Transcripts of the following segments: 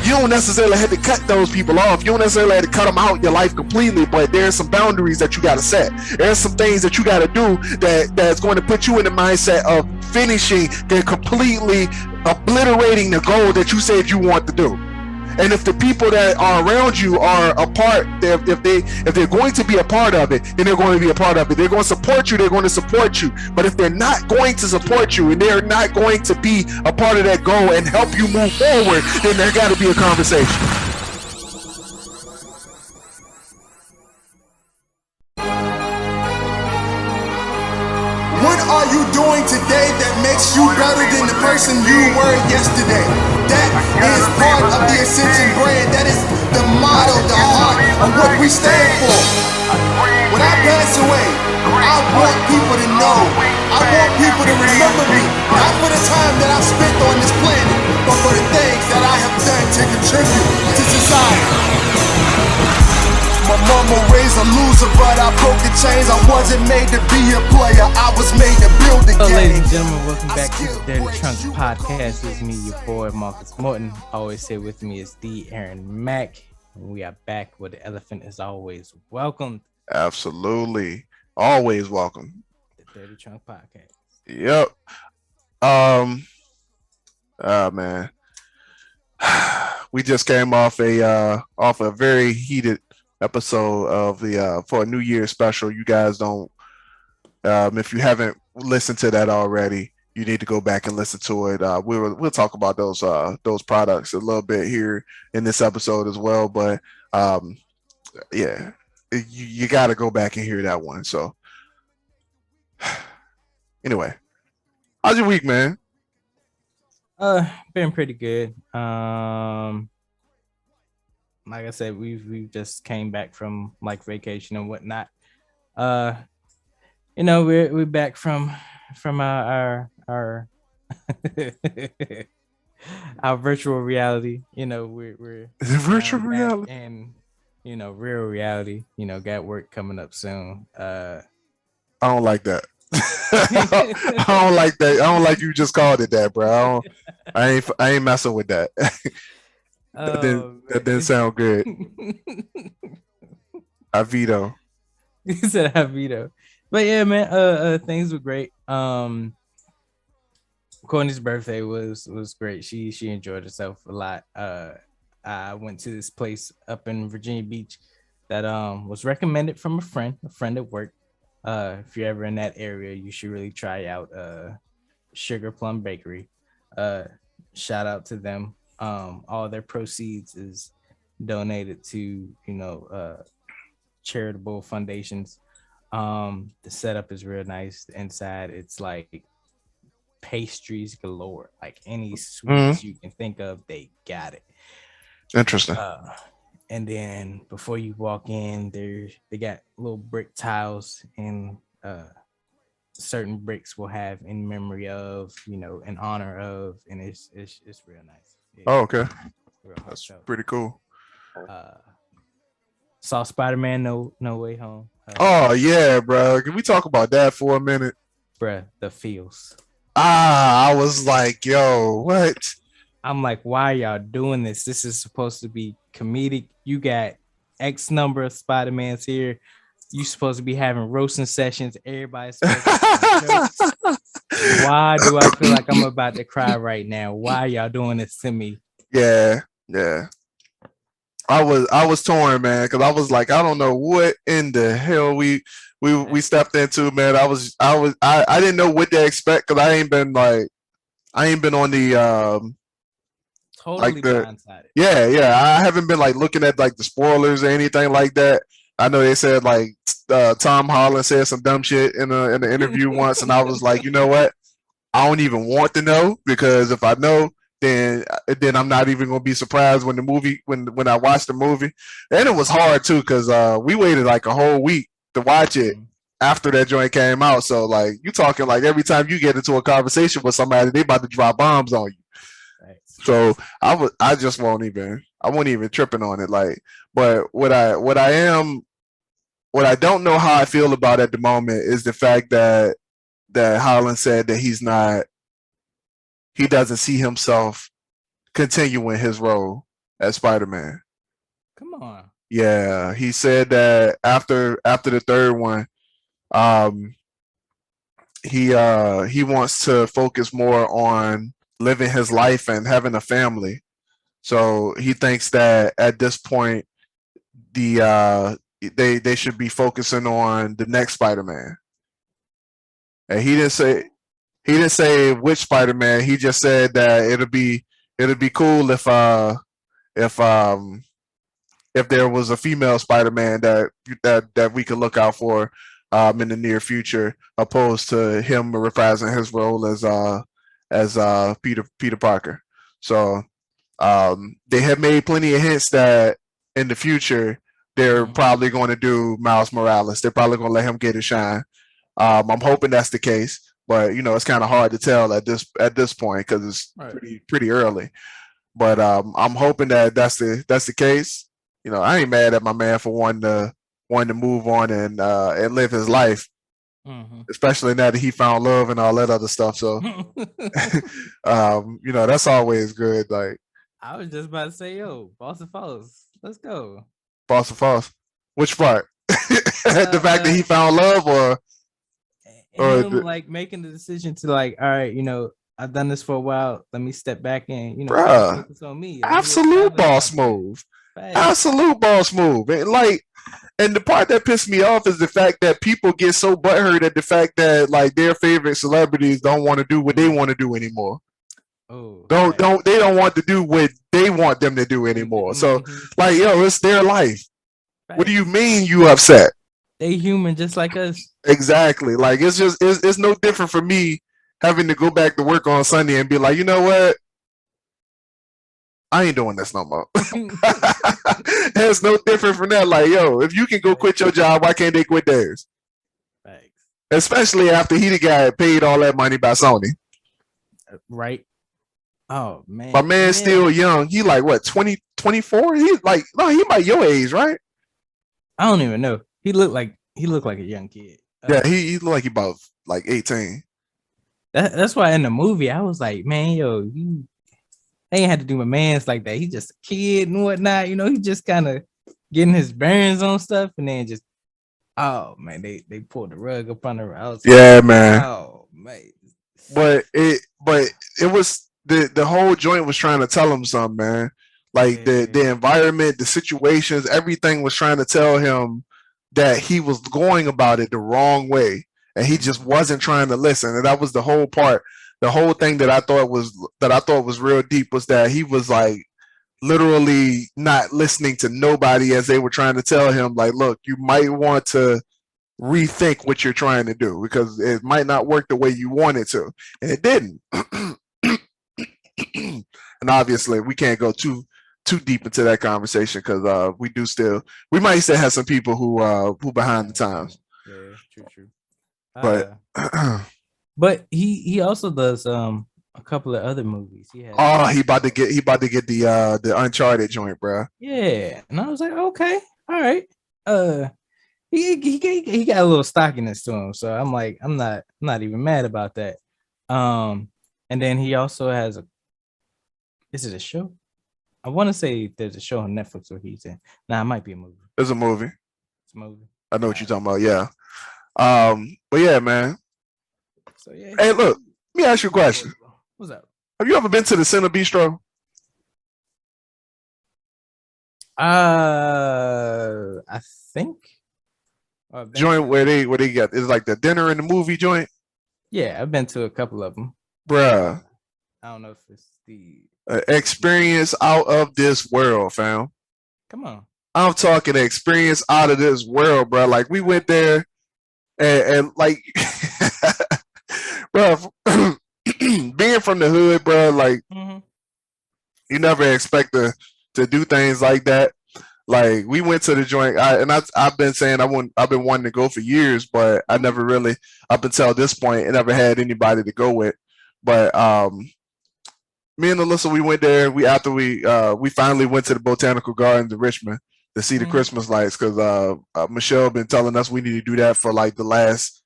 you don't necessarily have to cut those people off. You don't necessarily have to cut them out your life completely, but there's some boundaries that you got to set. There's some things that you got to do that's going to put you in the mindset of finishing and completely obliterating the goal that you said you want to do. And if the people that are around you are a part, if they're going to be a part of it, then they're going to be a part of it. They're going to support you. They're going to support you. But if they're not going to support you and they're not going to be a part of that goal and help you move forward, then there got to be a conversation. What are you doing today that makes you better than the person you were yesterday? That is part of the Ascension brand. That is the motto, the heart of what we stand for. When I pass away, I want people to know. I want people to remember me, not for the time that I spent on this planet, but for the things that I have done to contribute to society. My mama raised a loser, but I broke the chains. I wasn't made to be a player, I was made to build a game. Ladies and gentlemen, welcome back to the Dirty Trunks Podcast. It's me, your boy, Marcus Morton. Always say with me is D. Aaron Mack. And we are back where the elephant is always welcome. Absolutely. Always welcome. The Dirty Trunk Podcast. Yep. Man. We just came off a very heated episode of the for a New Year's special. You guys don't if you haven't listened to that already, you need to go back and listen to it. We'll talk about those products a little bit here in this episode as well, but yeah, you got to go back and hear that one. So anyway, how's your week, man? Been pretty good. Like I said, we just came back from like vacation and whatnot. We're back from our our virtual reality. We're virtual reality and real reality. Got work coming up soon. I don't like that. I don't like that. I don't like you just called it that, bro. I ain't messing with that. That didn't sound good. I veto. He said I veto. But yeah, man, things were great. Courtney's birthday was great. She enjoyed herself a lot. I went to this place up in Virginia Beach that was recommended from a friend at work. If you're ever in that area, you should really try out Sugar Plum Bakery. Shout out to them. All their proceeds is donated to charitable foundations. The setup is real nice. The inside, it's like pastries galore, like any sweets you can think of, they got it. Interesting. And then before you walk in, they got little brick tiles, and certain bricks will have in memory of, in honor of, and it's real nice. Oh, okay. That's pretty cool. Saw Spider-Man No Way Home. Oh yeah, bro. Can we talk about that for a minute? Bruh, the feels. I was like, yo, what? I'm like, why y'all doing this? This is supposed to be comedic. You got X number of Spider-Mans here. You supposed to be having roasting sessions. Everybody's supposed to Why do I feel like I'm about to cry right now? Why y'all doing this to me? Yeah. I was torn, man, because I was like, I don't know what in the hell we stepped into, man. I didn't know what to expect, because I ain't been on the totally like the blindsided. Yeah. I haven't been like looking at like the spoilers or anything like that. I know they said like Tom Holland said some dumb shit in an interview once, and I was like, you know what? I don't even want to know, because if I know, then I'm not even gonna be surprised when when I watch the movie. And it was hard too, because we waited like a whole week to watch it after that joint came out. So like, you talking like every time you get into a conversation with somebody, they about to drop bombs on you. Right. So I wasn't even tripping on it. Like, but what I don't know how I feel about at the moment is the fact that Holland said that he doesn't see himself continuing his role as Spider-Man. Come on. Yeah, he said that after the third one, um, he wants to focus more on living his life and having a family. So he thinks that at this point, they should be focusing on the next Spider-Man. And he didn't say which Spider-Man. He just said that it'll be cool if if there was a female Spider-Man that we could look out for in the near future, opposed to him reprising his role as Peter Parker. So they have made plenty of hints that in the future they're probably going to do Miles Morales. They're probably going to let him get a shine. I'm hoping that's the case, but it's kind of hard to tell at this point because it's pretty early. But I'm hoping that that's the case. I ain't mad at my man for wanting to move on and live his life, especially now that he found love and all that other stuff. So, that's always good. Like, I was just about to say, yo, Boston Falls, let's go. Boston Falls. Which part? The fact that he found love, or him like making the decision to like, all right, I've done this for a while. Let me step back and focus on me. Absolute boss move. Absolute boss move. And the part that pissed me off is the fact that people get so butthurt at the fact that like their favorite celebrities don't want to do what they want to do anymore. They don't want to do what they want them to do anymore. So like, it's their life. What do you mean you upset? They human just like us. Exactly. Like it's no different for me having to go back to work on Sunday and be like, you know what? I ain't doing this no more. It's no different from that. Like, if you can go quit your job, why can't they quit theirs? Thanks. Especially after he got paid all that money by Sony. Right. Oh man. My man's still young. He like what, 20, 24? He's like, no, he about your age, right? I don't even know. He looked like a young kid. Yeah, he looked like he about like 18. That's why in the movie I was like, man, they ain't had to do my man's like that. He's just a kid and whatnot. He just kind of getting his bearings on stuff, and then just, oh man, they pulled the rug up on her. I was like, man. Oh man. But it was the whole joint was trying to tell him something, man. Like the environment, the situations, everything was trying to tell him that he was going about it the wrong way, and he just wasn't trying to listen. And that was the whole part. The whole thing that I thought was real deep was that he was like literally not listening to nobody as they were trying to tell him, like, look, you might want to rethink what you're trying to do because it might not work the way you want it to. And it didn't. And obviously we can't go too deep into that conversation because we might still have some people who behind the times. Yeah, true. But he also does a couple of other movies. He about to get the Uncharted joint, bro. Yeah, and I was like, okay, all right. He got a little stockiness to him, so I'm like, I'm not even mad about that. And then he also has is it a show? I want to say there's a show on Netflix where he's in. Nah, it might be a movie. It's a movie. It's a movie. I know what you're talking about. Yeah. But yeah, man. So yeah. Hey, look. Let me ask you a question. What's up? Have you ever been to the Cine Bistro? I think. Joint where they got it's like the dinner and the movie joint. Yeah, I've been to a couple of them. Bruh. I don't know if it's the experience out of this world, fam. Come on. I'm talking experience out of this world, bro. Like we went there and like bro, being from the hood, bro, like you never expect to do things like that. Like we went to the joint, I've been saying I've been wanting to go for years, but I never really up until this point I never had anybody to go with. But me and Alyssa, we went there. We finally went to the Botanical Gardens in Richmond to see the Christmas lights because Michelle been telling us we need to do that for like the last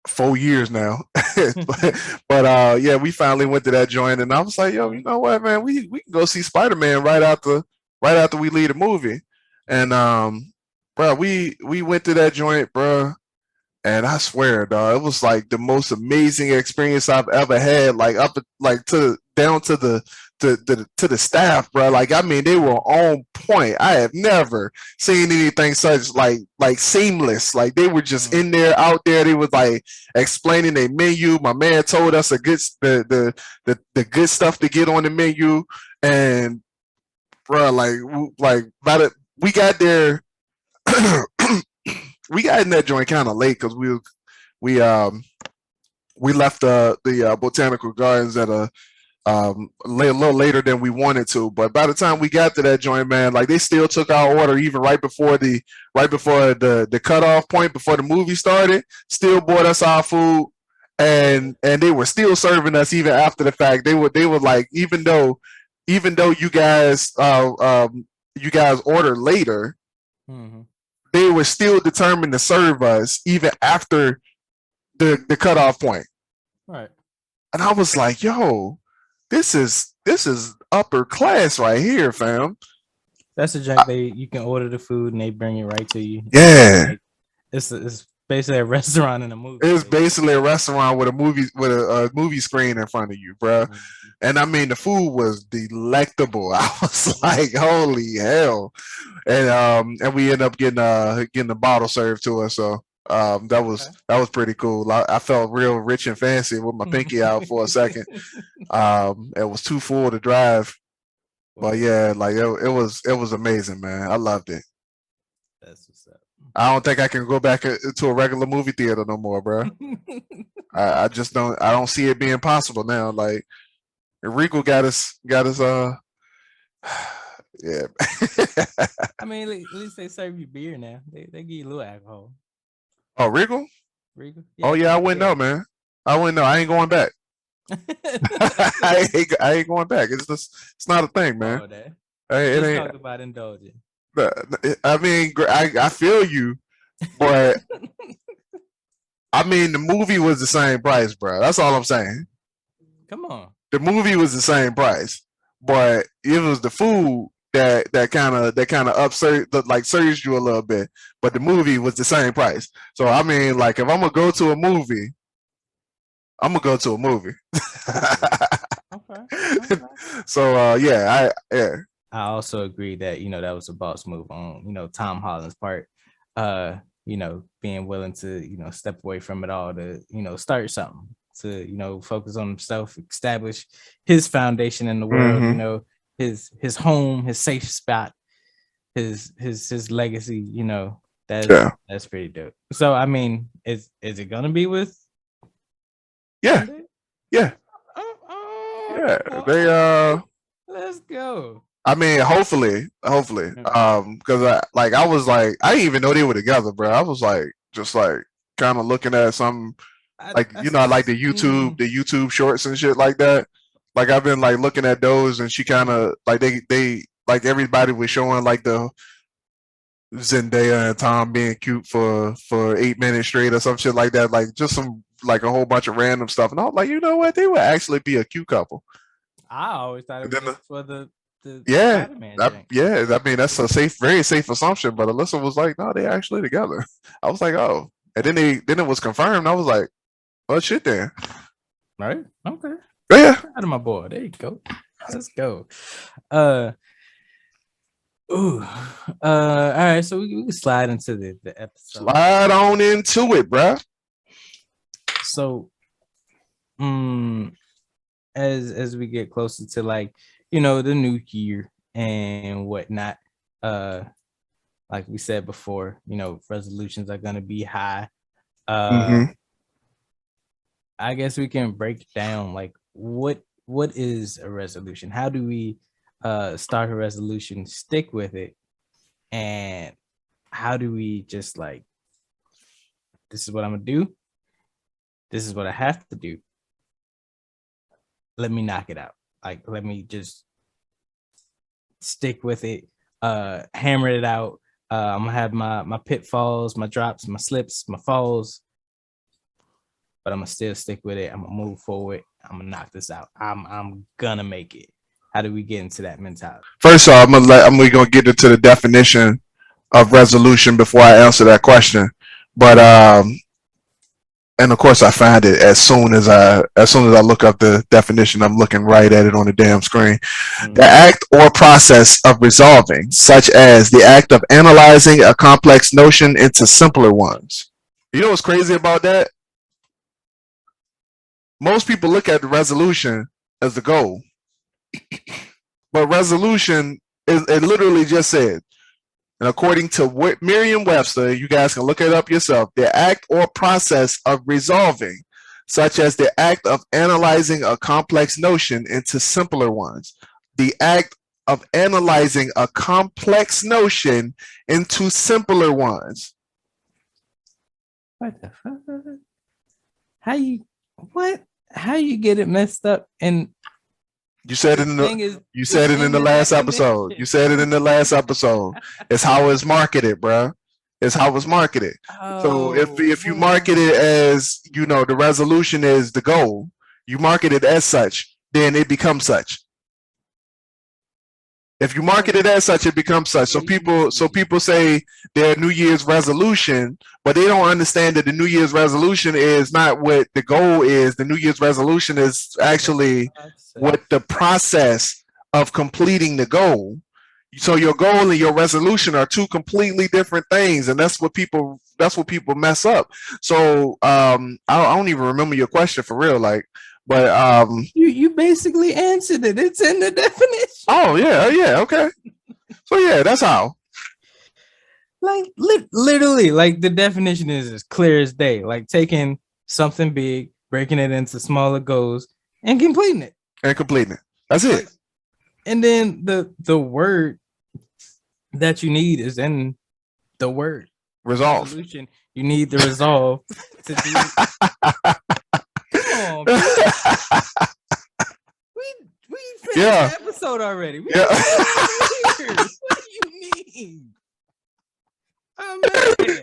4 years now. Yeah, we finally went to that joint, and I was like, yo, you know what, man, we can go see Spider-Man right after we leave the movie. And bro, we went to that joint, bro. And I swear, dog, it was like the most amazing experience I've ever had. Like up, like to down to the staff, bro. Like I mean, they were on point. I have never seen anything such like seamless. Like they were just in there, out there. They was like explaining their menu. My man told us the good stuff to get on the menu, and bro, like by the we got there. We got in that joint kind of late because we we left the botanical gardens at a little later than we wanted to. But by the time we got to that joint, man, like they still took our order even right before the cutoff point before the movie started. Still bought us our food, and they were still serving us even after the fact. They were like even though you guys ordered later. Mm-hmm. They were still determined to serve us even after the cutoff point. Right. And I was like, yo, this is upper class right here, fam. That's a junk you can order the food and they bring it right to you. Yeah. It's basically a restaurant in a movie. It's basically a restaurant with a movie screen in front of you, bro. Mm-hmm. And I mean the food was delectable. I was like, holy hell. And we ended up getting the bottle served to us. So that was pretty cool. I felt real rich and fancy with my pinky out for a second. It was too full to drive. But yeah, like it was amazing, man. I loved it. That's what's up. I don't think I can go back to a regular movie theater no more, bro. I just don't. I don't see it being possible now. Like Rico got us. Yeah. I mean, at least they serve you beer now. They give you a little alcohol. Oh, Rico? Rico? Yeah, oh yeah, I wouldn't know, man. I wouldn't know. I ain't going back. I ain't going back. It's not a thing, man. It ain't talk about indulging. I mean, I feel you, but I mean, the movie was the same price, bro. That's all I'm saying. Come on. The movie was the same price, but it was the food that kind of surged you a little bit. But the movie was the same price. So I mean, like, if I'm gonna go to a movie, I'm gonna go to a movie. Okay. So yeah. I also agree that that was a boss move on Tom Holland's part. Being willing to step away from it all to start something, to focus on himself, establish his foundation in the world. Mm-hmm. His home, his safe spot, his legacy. That's pretty dope. So I mean, is it gonna be with? Yeah. Yeah. They Let's go. I mean, hopefully, because I didn't even know they were together, bro. I was like, just like kind of looking at some, I like the YouTube shorts and shit like that. Like I've been like looking at those, and she kind of like they like everybody was showing like the Zendaya and Tom being cute for 8 minutes straight or some shit like that. Like just some like a whole bunch of random stuff, and I was like, you know what, they would actually be a cute couple. I always thought it was for the yeah, I mean that's a very safe assumption. But Alyssa was like, no, they're actually together. I was like, oh, and then it was confirmed. I was like, oh shit, then. Right? Okay. Yeah. Out of my boy. There you go. Let's go. All right. So we can slide into the episode. Slide on into it, bruh. So, as we get closer to like the new year and whatnot, like we said before, resolutions are gonna be high. I guess we can break down like what is a resolution? How do we start a resolution, stick with it, and how do we just like, this is what I'm gonna do, this is what I have to do, let me knock it out, like let me just stick with it, hammer it out. I'm gonna have my pitfalls, my drops, my slips, my falls, but I'm gonna still stick with it. I'm gonna move forward. I'm gonna knock this out. I'm gonna make it. How do we get into that mentality? First off, I'm gonna get into the definition of resolution before I answer that question. But and of course I find it as soon as I look up the definition, I'm looking right at it on the damn screen. The act or process of resolving, such as the act of analyzing a complex notion into simpler ones. You know what's crazy about that? Most people look at the resolution as the goal, but resolution is, it literally just said, and according to Merriam-Webster, you guys can look it up yourself, the act or process of resolving, such as the act of analyzing a complex notion into simpler ones. The act of analyzing a complex notion into simpler ones. What the fuck? How you get it messed up? And you said it in the last episode. You said it in the last episode. It's how it's marketed, bro. It's how it's marketed. So if you market it as, you know, the resolution is the goal, you market it as such, then it becomes such. If you market it as such, it becomes such. So people say their New Year's resolution, but they don't understand that the New Year's resolution is not what the goal is. The New Year's resolution is actually what the process of completing the goal. So your goal and your resolution are two completely different things, and that's what people mess up. So I don't even remember your question for real, like. But you basically answered it. It's in the definition. Oh yeah, okay. So yeah, that's how. Like literally, like the definition is as clear as day. Like taking something big, breaking it into smaller goals, and completing it. That's it. Like, and then the word that you need is in the word resolve. Resolution. You need the resolve to do. Come on, we finished the episode already. What do you mean? Oh man.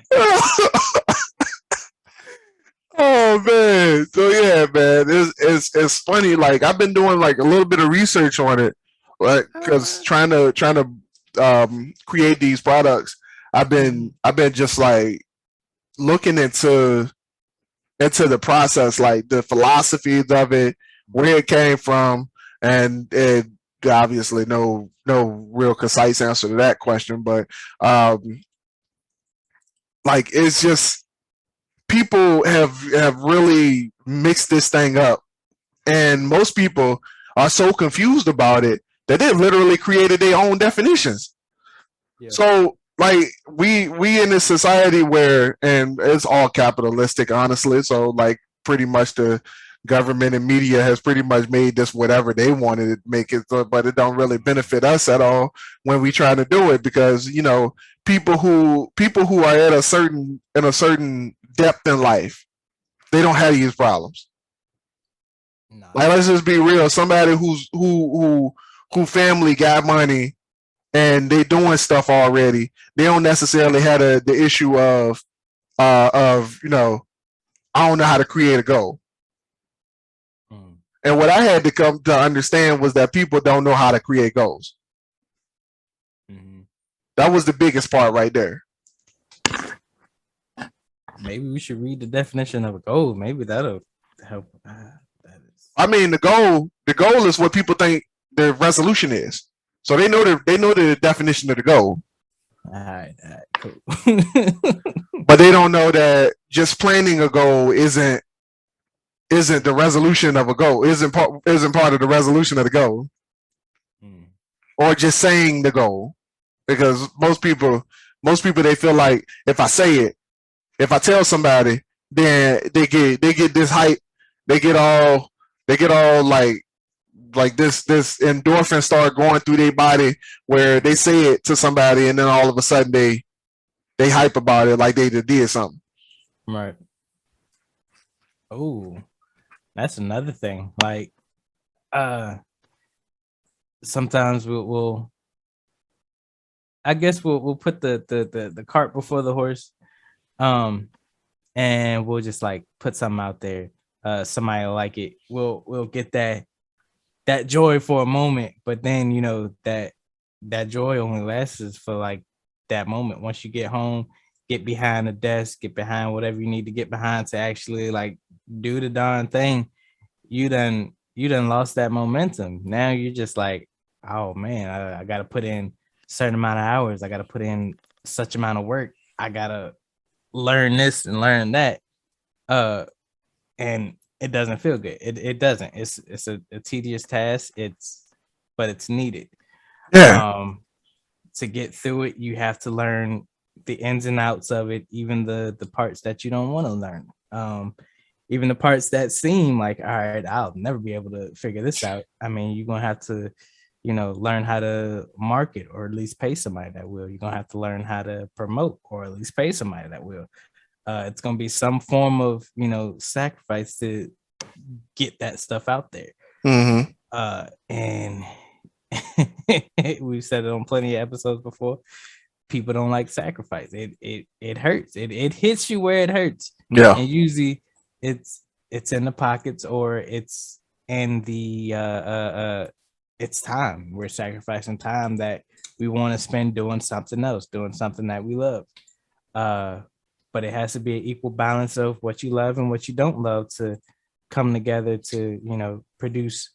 Oh man. So yeah, man. It's funny. Like I've been doing like a little bit of research on it, like because trying to create these products. I've been just like looking into the process, like the philosophies of it, where it came from, and it obviously no real concise answer to that question, but like it's just people have really mixed this thing up, and most people are so confused about it that they literally created their own definitions. Yeah. So like we in this society where, and it's all capitalistic, honestly. So like pretty much the government and media has pretty much made this whatever they wanted to make it, but it don't really benefit us at all when we try to do it, because you know people who are at a certain depth in life, they don't have these problems. No. Like let's just be real. Somebody who family got money and they doing stuff already, they don't necessarily have the issue of you know, I don't know how to create a goal. And what I had to come to understand was that people don't know how to create goals. That was the biggest part right there. Maybe we should read the definition of a goal. Maybe that'll help. I mean, the goal is what people think the resolution is. So they know the definition of the goal. All right, cool. But they don't know that just planning a goal isn't the resolution of a goal. Isn't part of the resolution of the goal. Or just saying the goal, because most people they feel like if I say it, if I tell somebody, then they get this hype, they get all like this endorphin start going through their body where they say it to somebody and then all of a sudden they hype about it like they just did something. Right. Oh, that's another thing. Like sometimes we'll I guess we'll put the cart before the horse, and we'll just like put something out there somebody like it. We'll get that joy for a moment, but then that joy only lasts for like that moment. Once you get home, get behind the desk, get behind whatever you need to get behind to actually like do the darn thing, you done lost that momentum. Now you're just like, oh man, I gotta put in a certain amount of hours, I gotta put in such amount of work, I gotta learn this and learn that. And it doesn't feel good. It doesn't. It's a tedious task. But it's needed. Yeah. To get through it, you have to learn the ins and outs of it, even the parts that you don't want to learn. Even the parts that seem like, all right, I'll never be able to figure this out. I mean, you're gonna have to, learn how to market or at least pay somebody that will. You're gonna have to learn how to promote or at least pay somebody that will. It's gonna be some form of sacrifice to get that stuff out there. Mm-hmm. And we've said it on plenty of episodes before. People don't like sacrifice. It hurts. It hits you where it hurts. Yeah. And usually it's in the pockets or it's in the it's time. We're sacrificing time that we want to spend doing something else, doing something that we love. But it has to be an equal balance of what you love and what you don't love to come together to produce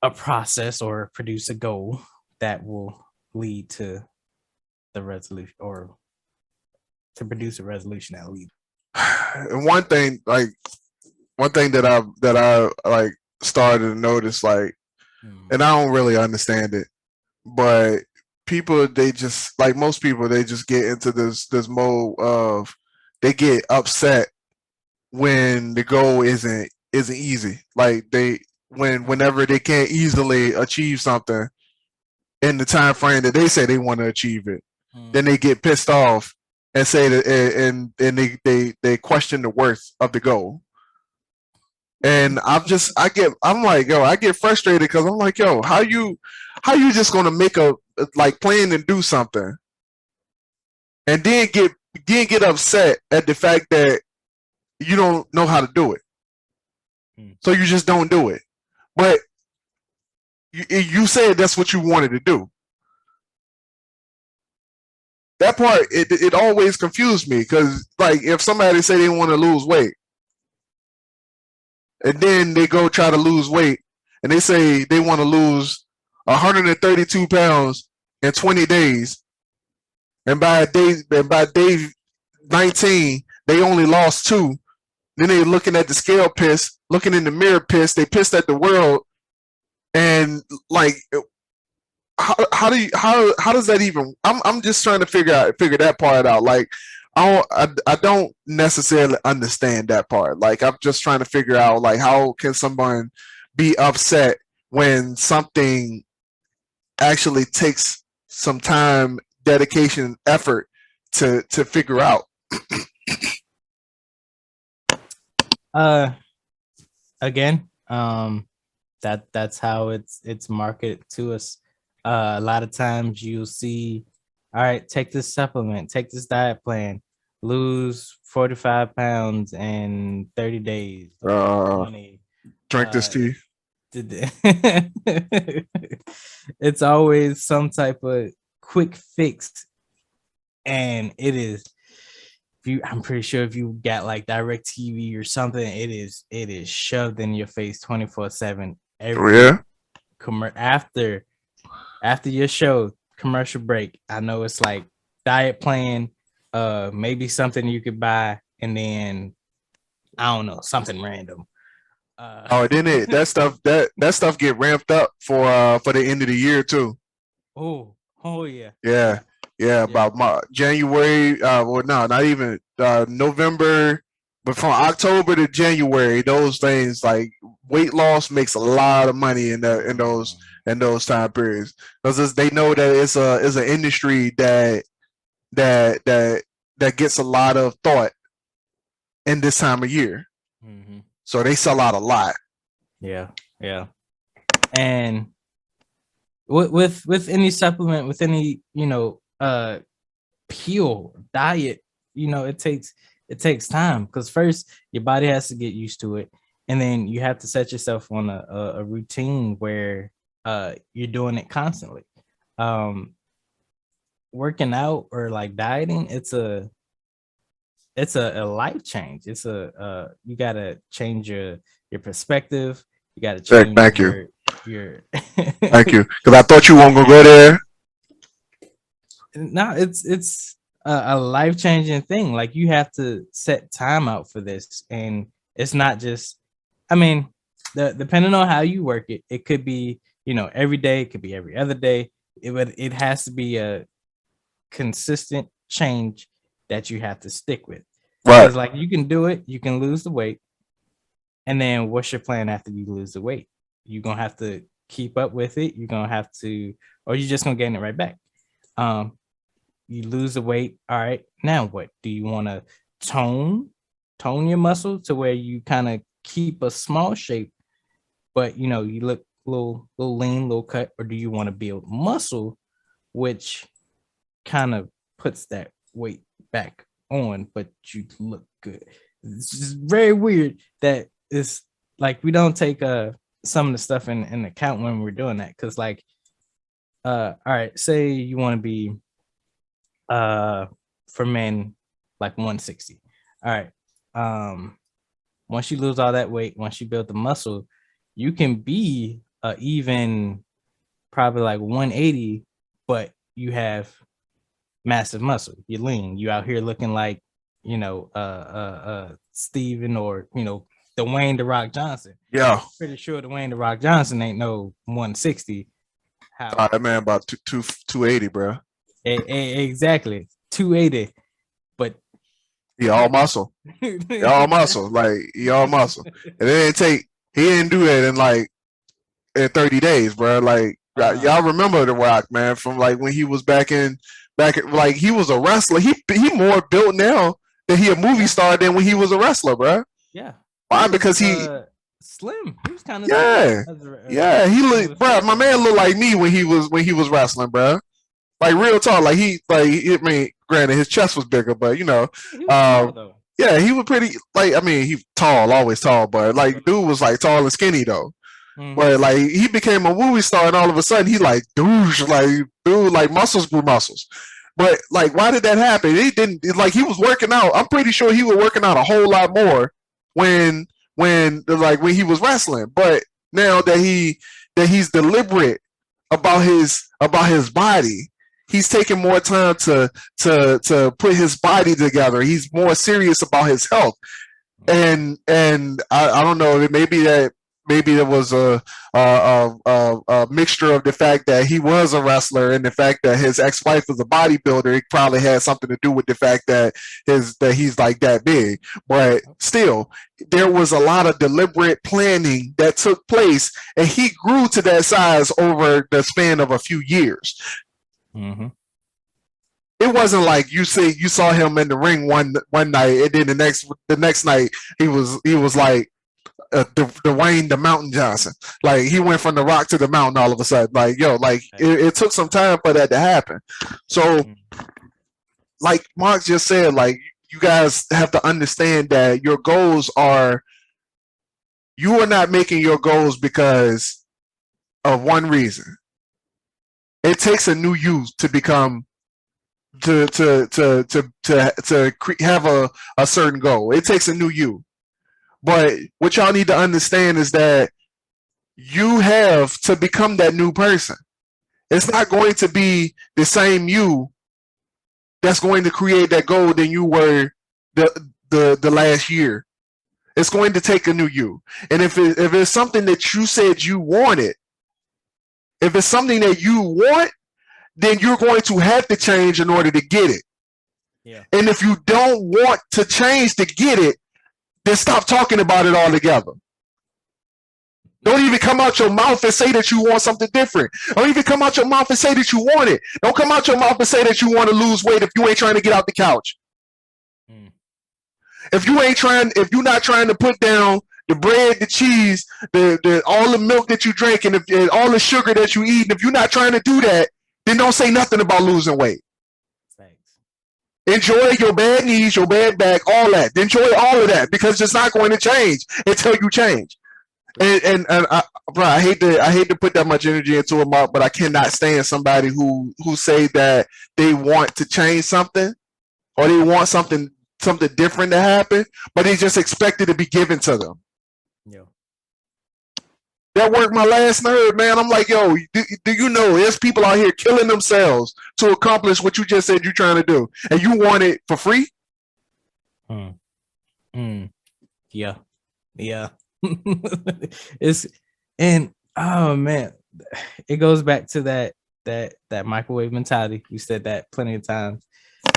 a process or produce a goal that will lead to the resolution, or to produce a resolution that leads. And one thing that I like started to notice, like, and I don't really understand it, but people, they just, like most people, they just get into this mode of, they get upset when the goal isn't easy. Like whenever they can't easily achieve something in the time frame that they say they want to achieve it, then they get pissed off and say that, and they question the worth of the goal. And I'm like, yo, I get frustrated because I'm like, yo, how you just gonna make a like plan and do something, and then get upset at the fact that you don't know how to do it, so you just don't do it. But you said that's what you wanted to do. That part, it always confused me, because like if somebody say they want to lose weight, and then they go try to lose weight, and they say they want to lose 132 pounds in 20 days, and by day 19 they only lost 2. Then they looking at the scale pissed, looking in the mirror pissed, they pissed at the world, and like, how does that even? I'm just trying to figure that part out. Like, I don't necessarily understand that part. Like, I'm just trying to figure out, like, how can someone be upset when something actually takes some time, dedication, effort to figure out. Again, that's how it's marketed to us. A lot of times you'll see, all right, take this supplement, take this diet plan, lose 45 pounds in 30 days. 20. Drink this tea. It's always some type of quick fix, and it is. I'm pretty sure if you got like Direct TV or something, it is shoved in your face 24/7. After your show, commercial break, I know it's like diet plan, maybe something you could buy, and then I don't know, something random. Then that stuff get ramped up for the end of the year too. Oh yeah. Yeah. About January. Well, no, not even November, but from October to January, those things like weight loss makes a lot of money in those time periods, because they know that it's an industry that gets a lot of thought in this time of year. So they sell out a lot. Yeah. And with any supplement, with any pure diet, it it takes time because first your body has to get used to it, and then you have to set yourself on a routine where you're doing it constantly. Um, Working out or like dieting, it's a life change. It's a you gotta change your perspective. You gotta change Thank you. your Thank you. Because I thought you weren't gonna go there. no, it's a life changing thing. Like you have to set time out for this, and it's not just. I mean, depending on how you work it, it could be every day, it could be every other day. It has to be a consistent change that you have to stick with. Right. Because like you can do it, you can lose the weight, and then what's your plan after you lose the weight? You're gonna have to keep up with it. You're gonna have to, or you're just gonna gain it right back. Um, you lose the weight. All right, now what? Do you want to tone your muscle to where you kind of keep a small shape, but you look little lean, little cut, or do you want to build muscle, which kind of puts that weight back on, but you look good. It's just very weird that it's like we don't take some of the stuff in account when we're doing that. Because like all right, say you want to be for men like 160. All right. Once you lose all that weight, once you build the muscle, you can be even probably like 180, but you have massive muscle. You're lean. You out here looking like, Steven or, Dwayne The Rock Johnson. Yeah. Pretty sure Dwayne The Rock Johnson ain't no 160. How That man about 280, bro. exactly 280, but He all muscle. He all muscle. Like he all muscle. And it didn't take. He didn't do that in 30 days, bro. Like y'all remember The Rock, man, from like when he was back like he was a wrestler. He more built now that he a movie star than when he was a wrestler, bro. Yeah. Why? Because he slim. He was kind of yeah. He looked, bro. My man looked like me when he was wrestling, bro. Like real tall. Like I mean, granted his chest was bigger, but he was tall, though. yeah, he was pretty. Like I mean, he tall, always tall, but like dude was like tall and skinny though. Mm-hmm. But like he became a movie star, and all of a sudden he like douche, like dude, like muscles grew muscles. But like, why did that happen? He didn't like he was working out. I'm pretty sure he was working out a whole lot more when he was wrestling. But now that he's deliberate about his body, he's taking more time to put his body together. He's more serious about his health, and I don't know. Maybe there was a mixture of the fact that he was a wrestler and the fact that his ex-wife was a bodybuilder. It probably had something to do with the fact that he's like that big. But still, there was a lot of deliberate planning that took place, and he grew to that size over the span of a few years. Mm-hmm. It wasn't like you saw him in the ring one night, and then the next night he was like Dwayne the Mountain Johnson. Like he went from the Rock to the Mountain all of a sudden. Like it took some time for that to happen. So, like Mark just said, like you guys have to understand that your goals are. You are not making your goals because of one reason. It takes a new you to become to have a certain goal. It takes a new you. But what y'all need to understand is that you have to become that new person. It's not going to be the same you that's going to create that goal than you were the last year. It's going to take a new you. And if it's something that you said you wanted, if it's something that you want, then you're going to have to change in order to get it. Yeah. And if you don't want to change to get it, then stop talking about it altogether. Don't even come out your mouth and say that you want something different. Don't even come out your mouth and say that you want it. Don't come out your mouth and say that you want to lose weight if you ain't trying to get out the couch. If you're not trying to put down the bread, the cheese, the all the milk that you drink, and all the sugar that you eat, and if you're not trying to do that, then don't say nothing about losing weight. Thanks. Enjoy your bad knees, your bad back, all that. Enjoy all of that because it's not going to change until you change. And bro, I hate to put that much energy into it, Mark, but I cannot stand somebody who say that they want to change something or they want something different to happen, but they just expect it to be given to them. Yeah. That worked my last nerve, man. I'm like, yo, do you know there's people out here killing themselves to accomplish what you just said you're trying to do, and you want it for free? Yeah. It's and oh man, it goes back to that microwave mentality. We said that plenty of times.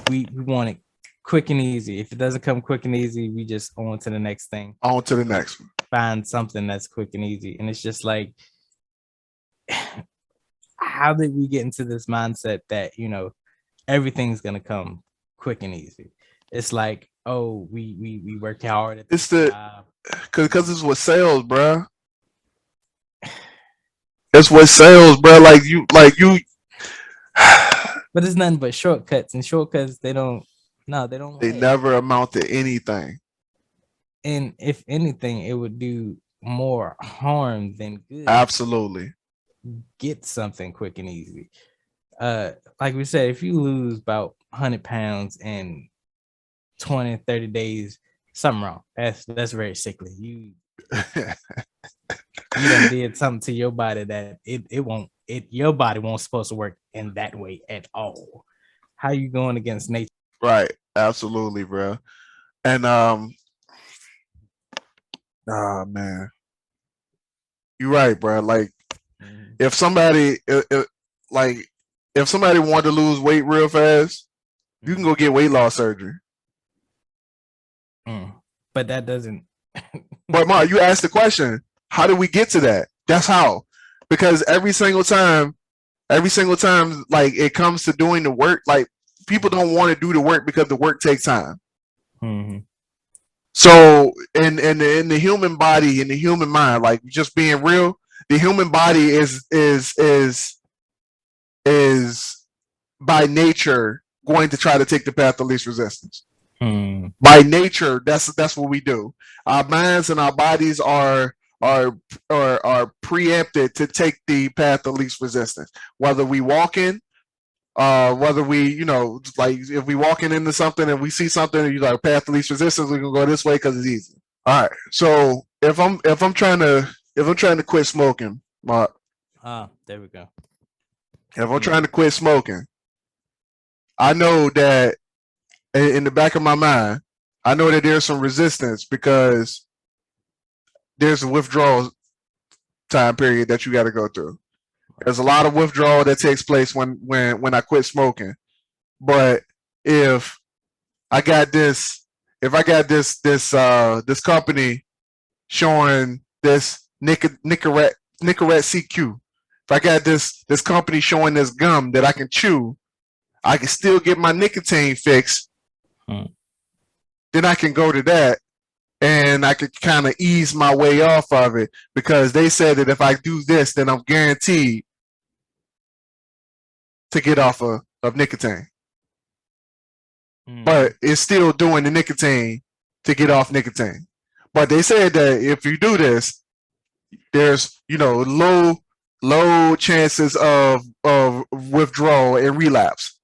We want it quick and easy. If it doesn't come quick and easy, we just on to the next thing. On to the next one. Find something that's quick and easy. And it's just like, how did we get into this mindset that, you know, everything's gonna come quick and easy? It's like, oh, we work hard at it's the job. Cause it's what sells, bro. It's what sells, bro. Like you but it's nothing but shortcuts, and shortcuts they never amount to anything. And if anything, it would do more harm than good. Absolutely. Get something quick and easy. Like we said, if you lose about 100 pounds in 20, 30 days, something wrong. That's very sickly. You done did something to your body that your body won't supposed to work in that way at all. How you going against nature? Right. Absolutely, bro. And man, you're right, bro. Like, if somebody wanted to lose weight real fast, you can go get weight loss surgery. But that doesn't. But Mark, you asked the question: how do we get to that? That's how. Because every single time, like it comes to doing the work, like people don't want to do the work because the work takes time. Mm-hmm. So in the human body, in the human mind, like just being real, the human body is by nature going to try to take the path of least resistance. By nature, that's what we do. Our minds and our bodies are preempted to take the path of least resistance. Whether we walk in, whether we, like if we walking into something and we see something and you like path of least resistance, we can go this way because it's easy. All right. So if I'm trying to quit smoking, Mark. There we go. If I'm trying to quit smoking, I know that in the back of my mind, I know that there's some resistance because there's a withdrawal time period that you got to go through. There's a lot of withdrawal that takes place when I quit smoking. But if I got this company showing this Nicorette CQ, if I got this company showing this gum that I can chew, I can still get my nicotine fix. Then I can go to that and I could kind of ease my way off of it because they said that if I do this, then I'm guaranteed to get off of nicotine. But it's still doing the nicotine to get off nicotine. But they said that if you do this, there's low chances of withdrawal and relapse.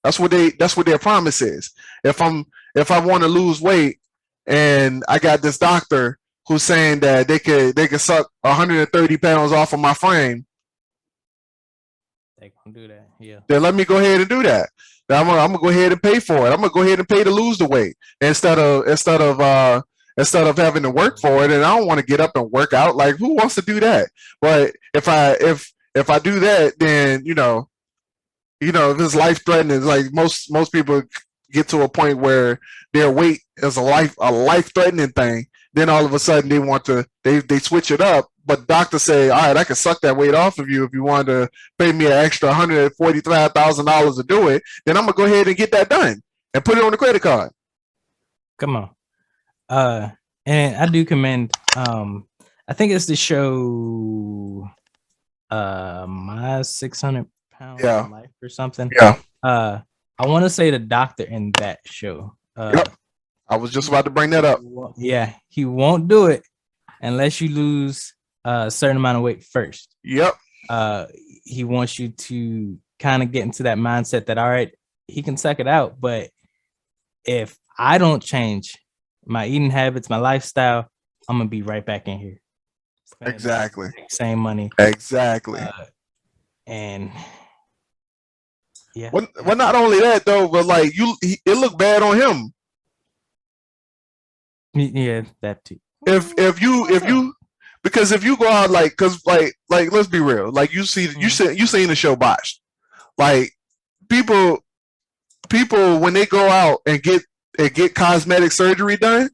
That's what their promise is. If I want to lose weight and I got this doctor who's saying that they could suck 130 pounds off of my frame, they gonna do that. Yeah. Then let me go ahead and do that. Then I'm gonna go ahead and pay for it. I'm gonna go ahead and pay to lose the weight instead of having to work for it. And I don't want to get up and work out. Like, who wants to do that? But if I do that, then if it's life threatening, like most people get to a point where their weight is a life threatening thing. Then all of a sudden they switch it up. But doctors say, all right, I can suck that weight off of you if you want to pay me an extra $145,000 to do it. Then I'm gonna go ahead and get that done and put it on the credit card. Come on. And I do commend. I think it's the show, My 600 Pound Life or something. Yeah. I want to say the doctor in that show. Yep. I was just about to bring that up. Yeah, he won't do it unless you lose a certain amount of weight first. Yep. He wants you to kind of get into that mindset that, all right, he can suck it out, but if I don't change my eating habits, my lifestyle, I'm gonna be right back in here. Exactly. Same money. Exactly. And yeah. Well, not only that though, but like it looked bad on him. Yeah, that too. If you because if you go out because let's be real, like you seen the show Botched, like people when they go out and get cosmetic surgery done,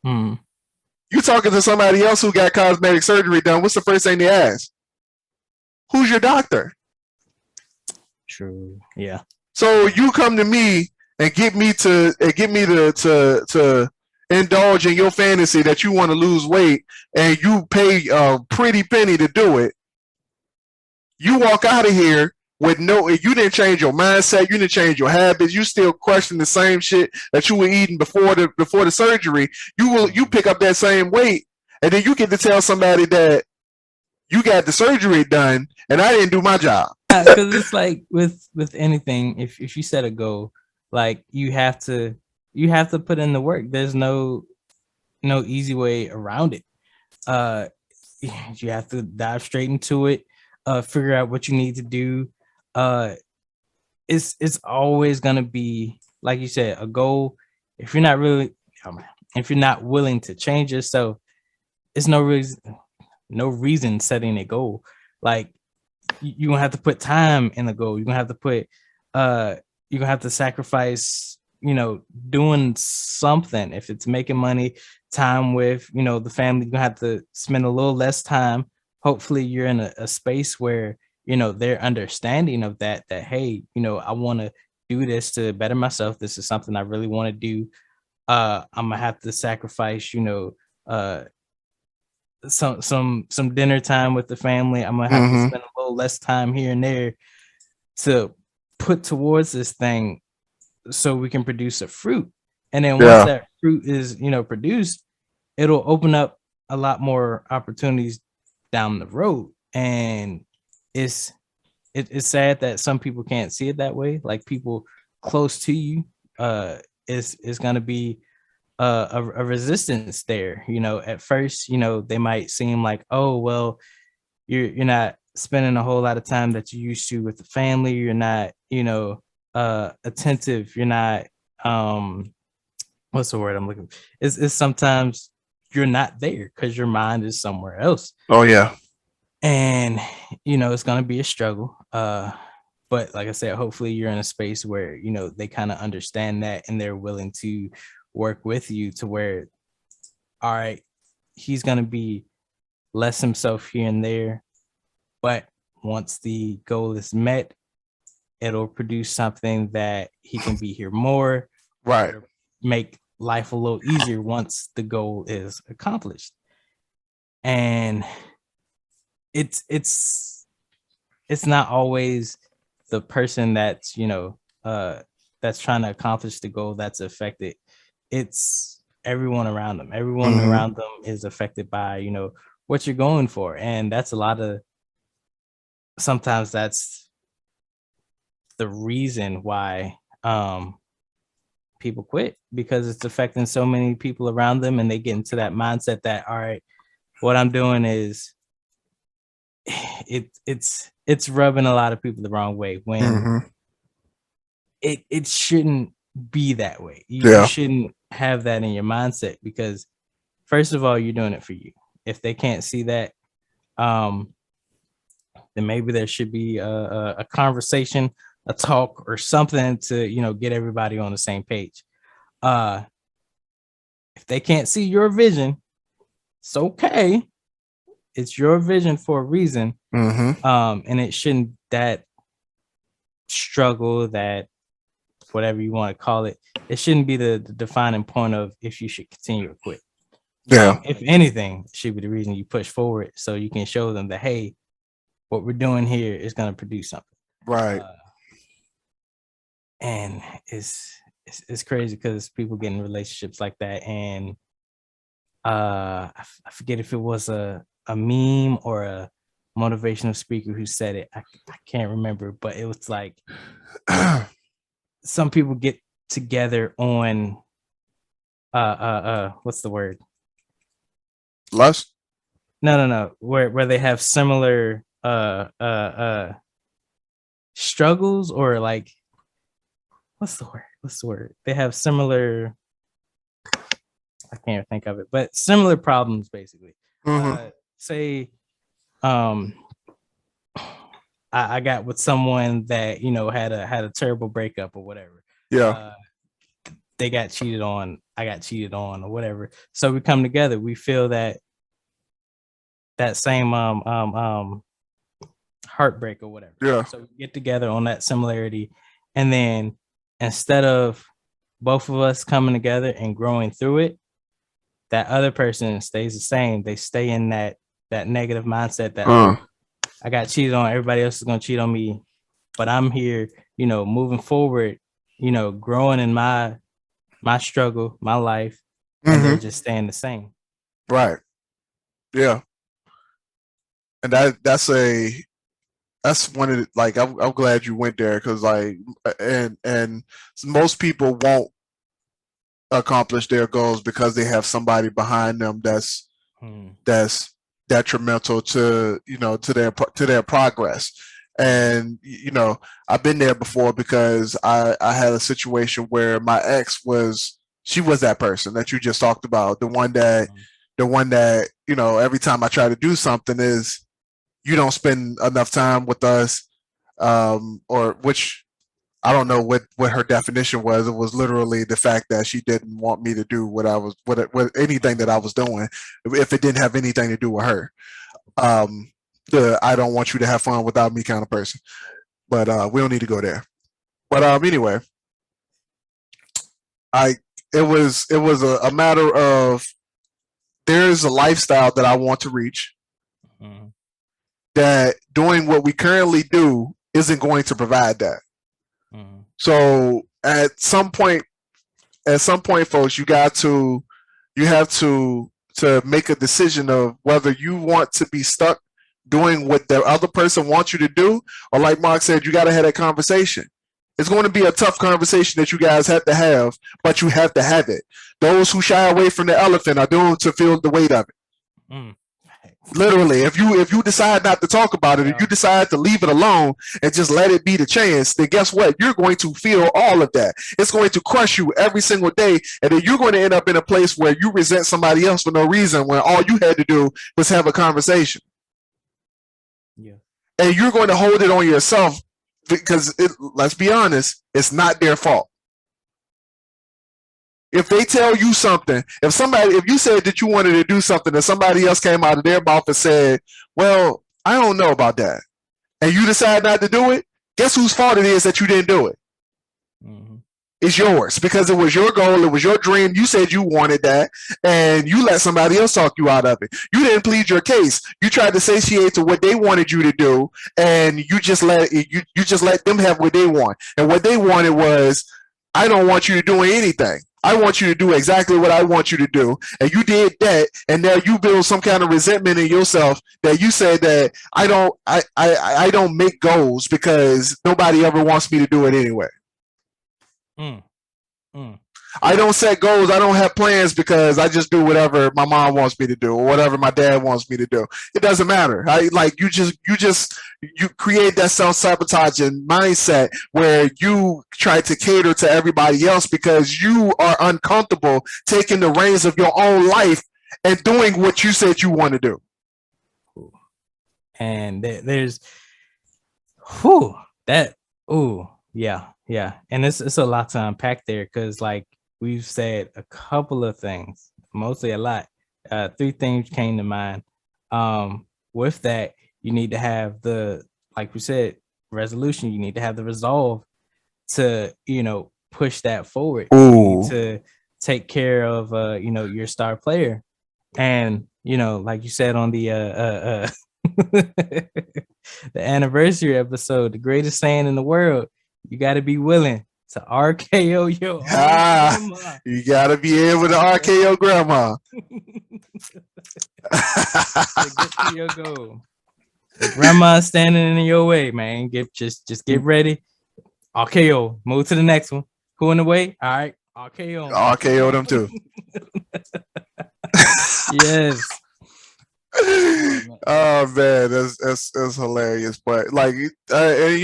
you talking to somebody else who got cosmetic surgery done, what's the first thing they ask? Who's your doctor? True. Yeah. So you come to me and get me to indulge in your fantasy that you want to lose weight, and you pay a pretty penny to do it. You walk out of here with you didn't change your mindset, you didn't change your habits, you still question the same shit that you were eating before the surgery. You pick up that same weight, and then you get to tell somebody that you got the surgery done and I didn't do my job. Because it's like with anything, if you set a goal, like you have to put in the work. There's no easy way around it. You have to dive straight into it, figure out what you need to do. It's always gonna be, like you said, a goal. If you're not willing to change yourself, it's no reason setting a goal. Like you're gonna have to put time in the goal. You're gonna have to put you're gonna have to sacrifice, doing something. If it's making money, time with, the family, you're gonna have to spend a little less time. Hopefully you're in a space where, they're understanding of that, hey, I want to do this to better myself. This is something I really want to do. I'm gonna have to sacrifice, some dinner time with the family. I'm gonna have to spend a little less time here and there to put towards this thing so we can produce a fruit. And then once that fruit is, produced, it'll open up a lot more opportunities down the road. And it's sad that some people can't see it that way. Like people close to you is going to be a resistance there. At first, they might seem like, oh, well, you're not spending a whole lot of time that you used to with the family. You're not, attentive. You're not, what's the word I'm looking for? It's sometimes you're not there because your mind is somewhere else. Oh yeah. And it's gonna be a struggle. But like I said, hopefully you're in a space where they kind of understand that and they're willing to work with you to where, all right, he's gonna be less himself here and there, but once the goal is met, it'll produce something that he can be here more. Right. Make life a little easier once the goal is accomplished. And it's not always the person that's that's trying to accomplish the goal that's affected. It's everyone around them. Everyone around them is affected by what you're going for. And that's sometimes that's the reason why people quit, because it's affecting so many people around them, and they get into that mindset that, all right, what I'm doing is it's rubbing a lot of people the wrong way, when it shouldn't be that way. You shouldn't have that in your mindset, because first of all, you're doing it for you. If they can't see that, then maybe there should be a conversation, a talk, or something to get everybody on the same page. If they can't see your vision, it's okay. It's your vision for a reason. And it shouldn't, that struggle, that whatever you want to call it, it shouldn't be the defining point of if you should continue or quit. If anything, it should be the reason you push forward, so you can show them that, hey, what we're doing here is going to produce something. Right. and it's crazy because people get in relationships like that, and I forget if it was a meme or a motivational speaker who said it. I can't remember, but it was like some people get together on what's the word? Lust? No. Where they have similar struggles, or like what's the word? They have similar, I can't think of it, but similar problems basically. Say I got with someone that, you know, had a terrible breakup or whatever. Yeah. They got cheated on, I got cheated on or whatever. So we come together, we feel that same heartbreak or whatever. Yeah. So we get together on that similarity, and then instead of both of us coming together and growing through it, that other person stays the same. They stay in that negative mindset that I got cheated on, everybody else is gonna cheat on me, but I'm here, you know, moving forward, you know, growing in my struggle, my life, and they're just staying the same. Right. Yeah. And that's one of the, like, I'm glad you went there, because like, and most people won't accomplish their goals because they have somebody behind them that's detrimental to, you know, to their progress. And you know, I've been there before, because I had a situation where my ex she was that person that you just talked about, the one that you know, every time I try to do something is, you don't spend enough time with us, or which I don't know what her definition was. It was literally the fact that she didn't want me to do what anything that I was doing, if it didn't have anything to do with her. The I don't want you to have fun without me kind of person. But we don't need to go there. But anyway, it was a matter of, there's a lifestyle that I want to reach, that doing what we currently do isn't going to provide that. So at some point, folks, you have to make a decision of whether you want to be stuck doing what the other person wants you to do, or like Mark said, you got to have that conversation. It's going to be a tough conversation that you guys have to have, but you have to have it. Those who shy away from the elephant are doomed to feel the weight of it. Literally, if you decide not to talk about it, if you decide to leave it alone and just let it be the chance, then guess what? You're going to feel all of that. It's going to crush you every single day, and then you're going to end up in a place where you resent somebody else for no reason, when all you had to do was have a conversation. Yeah. And you're going to hold it on yourself, because let's be honest, it's not their fault. If they tell you something, if you said that you wanted to do something and somebody else came out of their mouth and said, well, I don't know about that, and you decide not to do it, guess whose fault it is that you didn't do it? It's yours, because it was your goal, it was your dream, you said you wanted that, and you let somebody else talk you out of it. You didn't plead your case. You tried to satiate to what they wanted you to do, and you just let them have what they want. And what they wanted was, I don't want you to do anything. I want you to do exactly what I want you to do. And you did that, and now you build some kind of resentment in yourself that you said that I don't make goals because nobody ever wants me to do it anyway. I don't set goals. I don't have plans because I just do whatever my mom wants me to do or whatever my dad wants me to do. It doesn't matter. You create that self-sabotaging mindset where you try to cater to everybody else because you are uncomfortable taking the reins of your own life and doing what you said you want to do. And there's yeah. And it's a lot to unpack there, because like we've said a couple of things, mostly a lot. 3 things came to mind. With that, you need to have like we said, resolution. You need to have the resolve to, push that forward. Ooh. You need to take care of, your star player. And, like you said on the the anniversary episode, the greatest saying in the world, you got to be willing to RKO your own grandma. You gotta be able to RKO grandma. To get to your goal. The grandma standing in your way, man. Just get ready. RKO. Move to the next one. Who in the way? All right. RKO. RKO them too. Yes. Oh man, that's hilarious. But like, you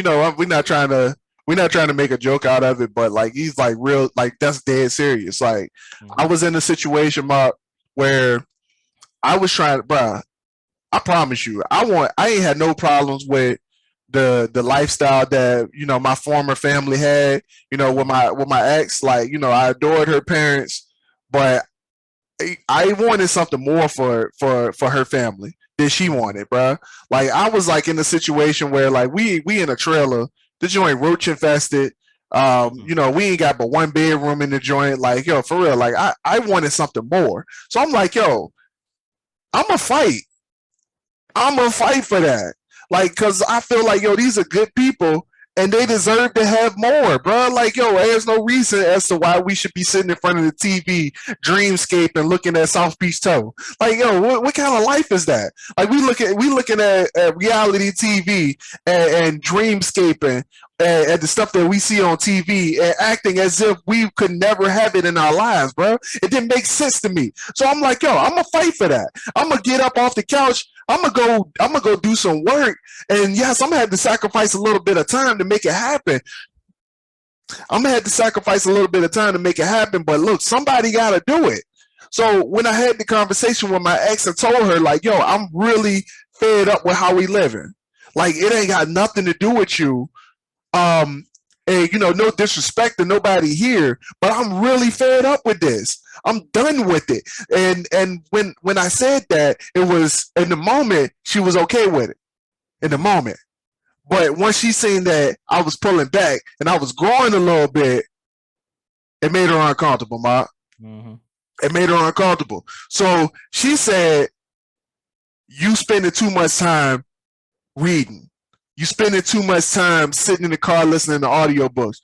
know, we're not trying to make a joke out of it. But like, he's like real, like that's dead serious. Like, I was in a situation, Mark, where I was trying, bruh. I promise you, I ain't had no problems with the lifestyle that, you know, my former family had, you know, with my ex. Like, you know, I adored her parents, but I wanted something more for her family than she wanted, bro. Like, I was like in a situation where like we in a trailer, the joint roach infested. You know, we ain't got but one bedroom in the joint. Like, yo, for real, like I wanted something more. So I'm like, yo, I'm a fight. I'm gonna fight for that. Like, cause I feel like, yo, these are good people and they deserve to have more, bro. Like, yo, there's no reason as to why we should be sitting in front of the TV, dreamscape, and looking at South Beach Toe. Like, yo, what kind of life is that? Like, we looking at reality TV and dreamscaping at the stuff that we see on TV and acting as if we could never have it in our lives, bro. It didn't make sense to me. So I'm like, yo, I'm gonna fight for that. I'm gonna get up off the couch. I'm gonna go do some work. And yes, I'm gonna have to sacrifice a little bit of time to make it happen. But look, somebody gotta do it. So when I had the conversation with my ex and told her, like, yo, I'm really fed up with how we living. Like, it ain't got nothing to do with you. And you know, no disrespect to nobody here, but I'm really fed up with this. I'm done with it. And when I said that, it was in the moment she was okay with it. In the moment. But once she seen that I was pulling back and I was growing a little bit, it made her uncomfortable, Mark. Mm-hmm. It made her uncomfortable. So she said, you spending too much time reading. You spending too much time sitting in the car listening to audiobooks.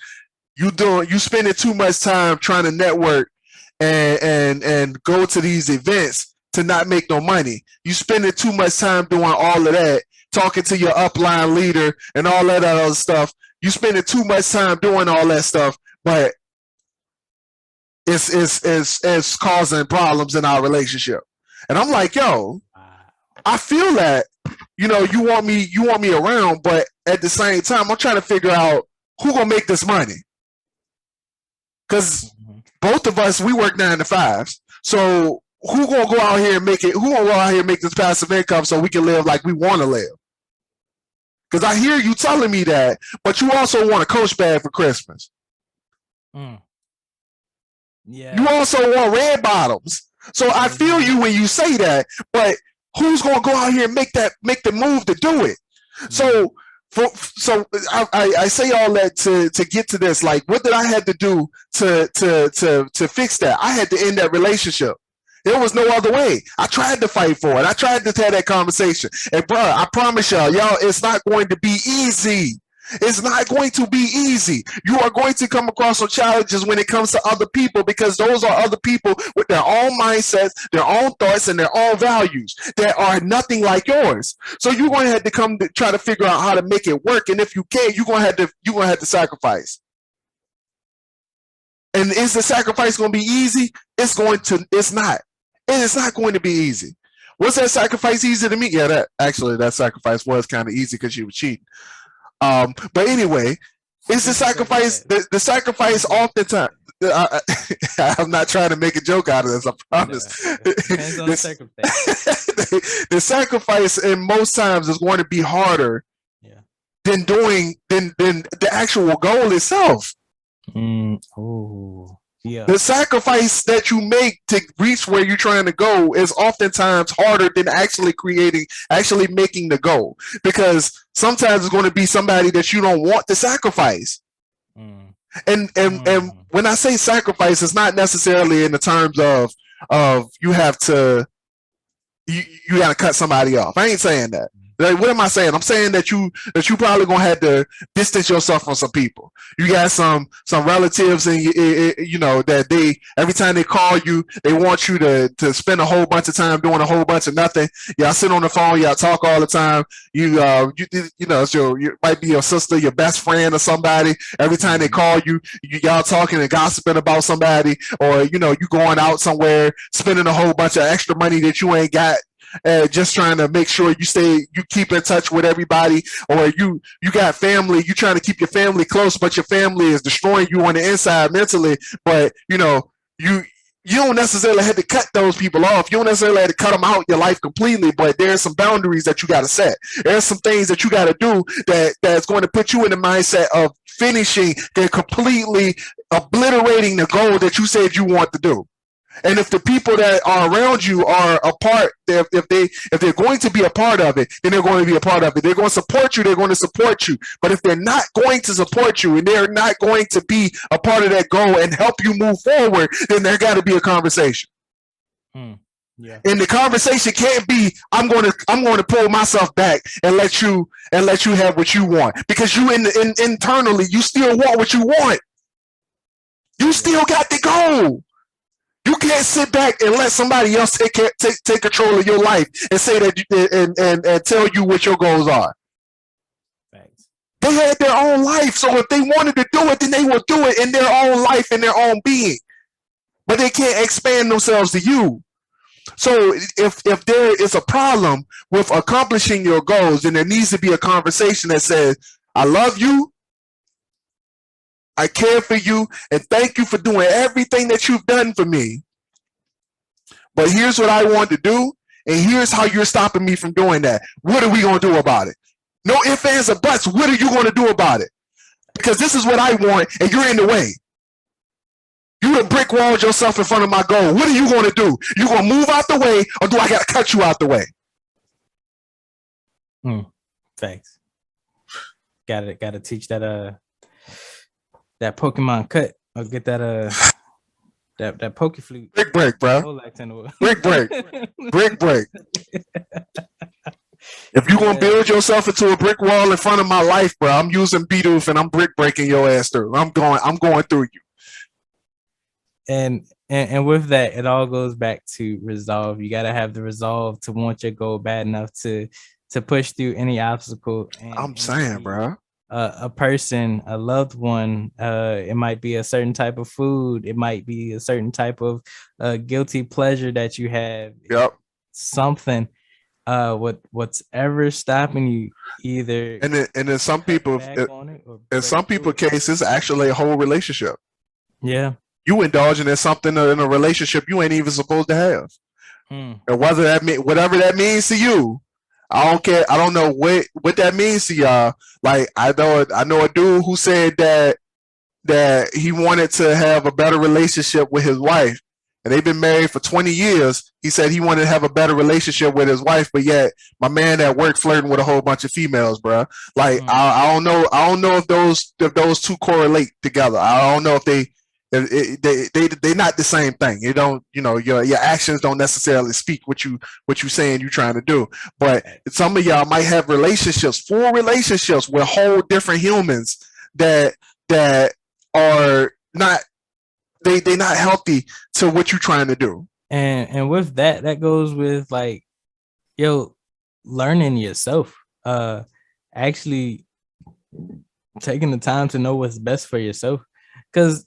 You spending too much time trying to network and go to these events to not make no money. You spending too much time doing all of that, talking to your upline leader and all that other stuff. You spending too much time doing all that stuff, but it's causing problems in our relationship. And I'm like, yo, I feel that, you know, you want me around, but at the same time, I'm trying to figure out who gonna make this money. Because both of us, we work 9 to 5s. So who gonna go out here and make it? Who gonna go out here and make this passive income so we can live like we want to live? Because I hear you telling me that, but you also want a Coach bag for Christmas. Yeah. You also want red bottoms. So I feel you when you say that, but who's gonna go out here and make the move to do it? So I say all that to get to this. Like, what did I have to do to fix that? I had to end that relationship. There was no other way. I tried to fight for it. I tried to have that conversation. And bro, I promise y'all, it's not going to be easy. It's not going to be easy. You are going to come across some challenges when it comes to other people, because those are other people with their own mindsets, their own thoughts, and their own values that are nothing like yours. So you're going to have to come to try to figure out how to make it work. And if you can't, you're going to have to sacrifice. And is the sacrifice going to be easy? It's not. And it's not going to be easy. Was that sacrifice easy to me? Yeah, that sacrifice was kind of easy because she was cheating. But anyway, it's the sacrifice. The sacrifice oftentimes. I'm not trying to make a joke out of this. I promise. Depends on the circumstance. The sacrifice, in most times, is going to be harder than the actual goal itself. Yeah. The sacrifice that you make to reach where you're trying to go is oftentimes harder than actually making the goal, because sometimes it's going to be somebody that you don't want to sacrifice. And when I say sacrifice, it's not necessarily in the terms of you got to cut somebody off. I ain't saying that. Like, what am I saying? I'm saying that you probably gonna have to distance yourself from some people. You got some relatives, and you know that they every time they call you, they want you to spend a whole bunch of time doing a whole bunch of nothing. Y'all sit on the phone, y'all talk all the time. You know, so you might be your sister, your best friend, or somebody. Every time they call you, y'all talking and gossiping about somebody, or you know, you going out somewhere, spending a whole bunch of extra money that you ain't got, just trying to make sure you keep in touch with everybody, or you got family, you trying to keep your family close, but your family is destroying you on the inside mentally. But you know, you don't necessarily have to cut those people off. You don't necessarily have to cut them out your life completely, but there's some boundaries that you got to set. There's some things that you got to do that's going to put you in the mindset of finishing and completely obliterating the goal that you said you want to do. And if the people that are around you are a part, if they're going to be a part of it, then they're going to be a part of it. They're going to support you. They're going to support you. But if they're not going to support you and they're not going to be a part of that goal and help you move forward, then there got to be a conversation. Yeah. And the conversation can't be, I'm going to pull myself back and let you have what you want, because you internally you still want what you want. You still got the goal. You can't sit back and let somebody else take control of your life and say that and tell you what your goals are. Thanks. They had their own life, so if they wanted to do it, then they will do it in their own life, in their own being. But they can't expand themselves to you. So if there is a problem with accomplishing your goals, then there needs to be a conversation that says, I love you, I care for you, and thank you for doing everything that you've done for me. But here's what I want to do, and here's how you're stopping me from doing that. What are we going to do about it? No ifs, ands, or buts. What are you going to do about it? Because this is what I want, and you're in the way. You have brick walled yourself in front of my goal. What are you going to do? You going to move out the way, or do I got to cut you out the way? Thanks. Got to teach that Pokemon cut, or get that that Poke Flute. Brick break, bro. Brick break. Brick break. If you're gonna build yourself into a brick wall in front of my life, bro, I'm using Bidoof and I'm brick breaking your ass through. I'm going through you. And with that, it all goes back to resolve. You gotta have the resolve to want your goal bad enough to push through any obstacle. I'm saying, bro. A person, a loved one, it might be a certain type of food, it might be a certain type of guilty pleasure that you have. Yep. Something, what's ever stopping you, either and in some people, in some people cases, actually a whole relationship. Yeah. You indulging in something in a relationship you ain't even supposed to have. And whether whatever that means to you, I don't care. I don't know what that means to y'all. Like I know a dude who said that he wanted to have a better relationship with his wife, and they've been married for 20 years. He said he wanted to have a better relationship with his wife, but yet my man at work flirting with a whole bunch of females, bro. Like I don't know if those two correlate together. I don't know if they not the same thing. You don't, your actions don't necessarily speak what you saying you're trying to do. But some of y'all might have full relationships with whole different humans that are not they not healthy to what you're trying to do. And with that goes with like, learning yourself, actually taking the time to know what's best for yourself, because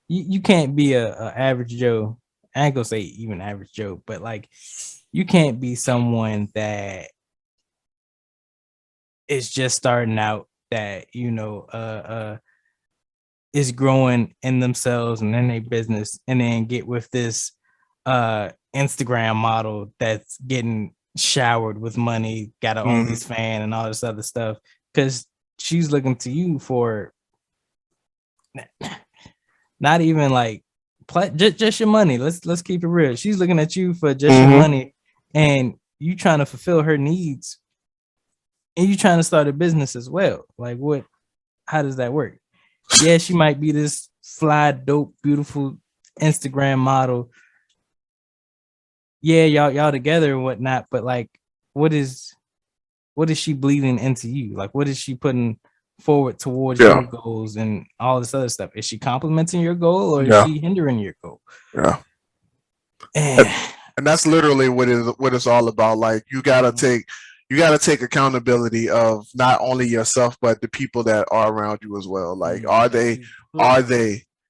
you can't be a average Joe. I ain't gonna say even average Joe, but like you can't be someone that is just starting out, that is growing in themselves and in their business, and then get with this Instagram model that's getting showered with money, got an OnlyFans and all this other stuff, because she's looking to you for not even like just your money. Let's keep it real. She's looking at you for just your money, and you trying to fulfill her needs, and you trying to start a business as well. Like how does that work? Yeah, she might be this fly, dope, beautiful Instagram model. Yeah, y'all together and whatnot, but like what is she bleeding into you? Like, what is she putting forward towards Yeah. your goals and all this other stuff? Is she complimenting your goal or is Yeah. she hindering your goal? Yeah. And And that's literally what it's all about. Like you gotta take accountability of not only yourself but the people that are around you as well. Like are they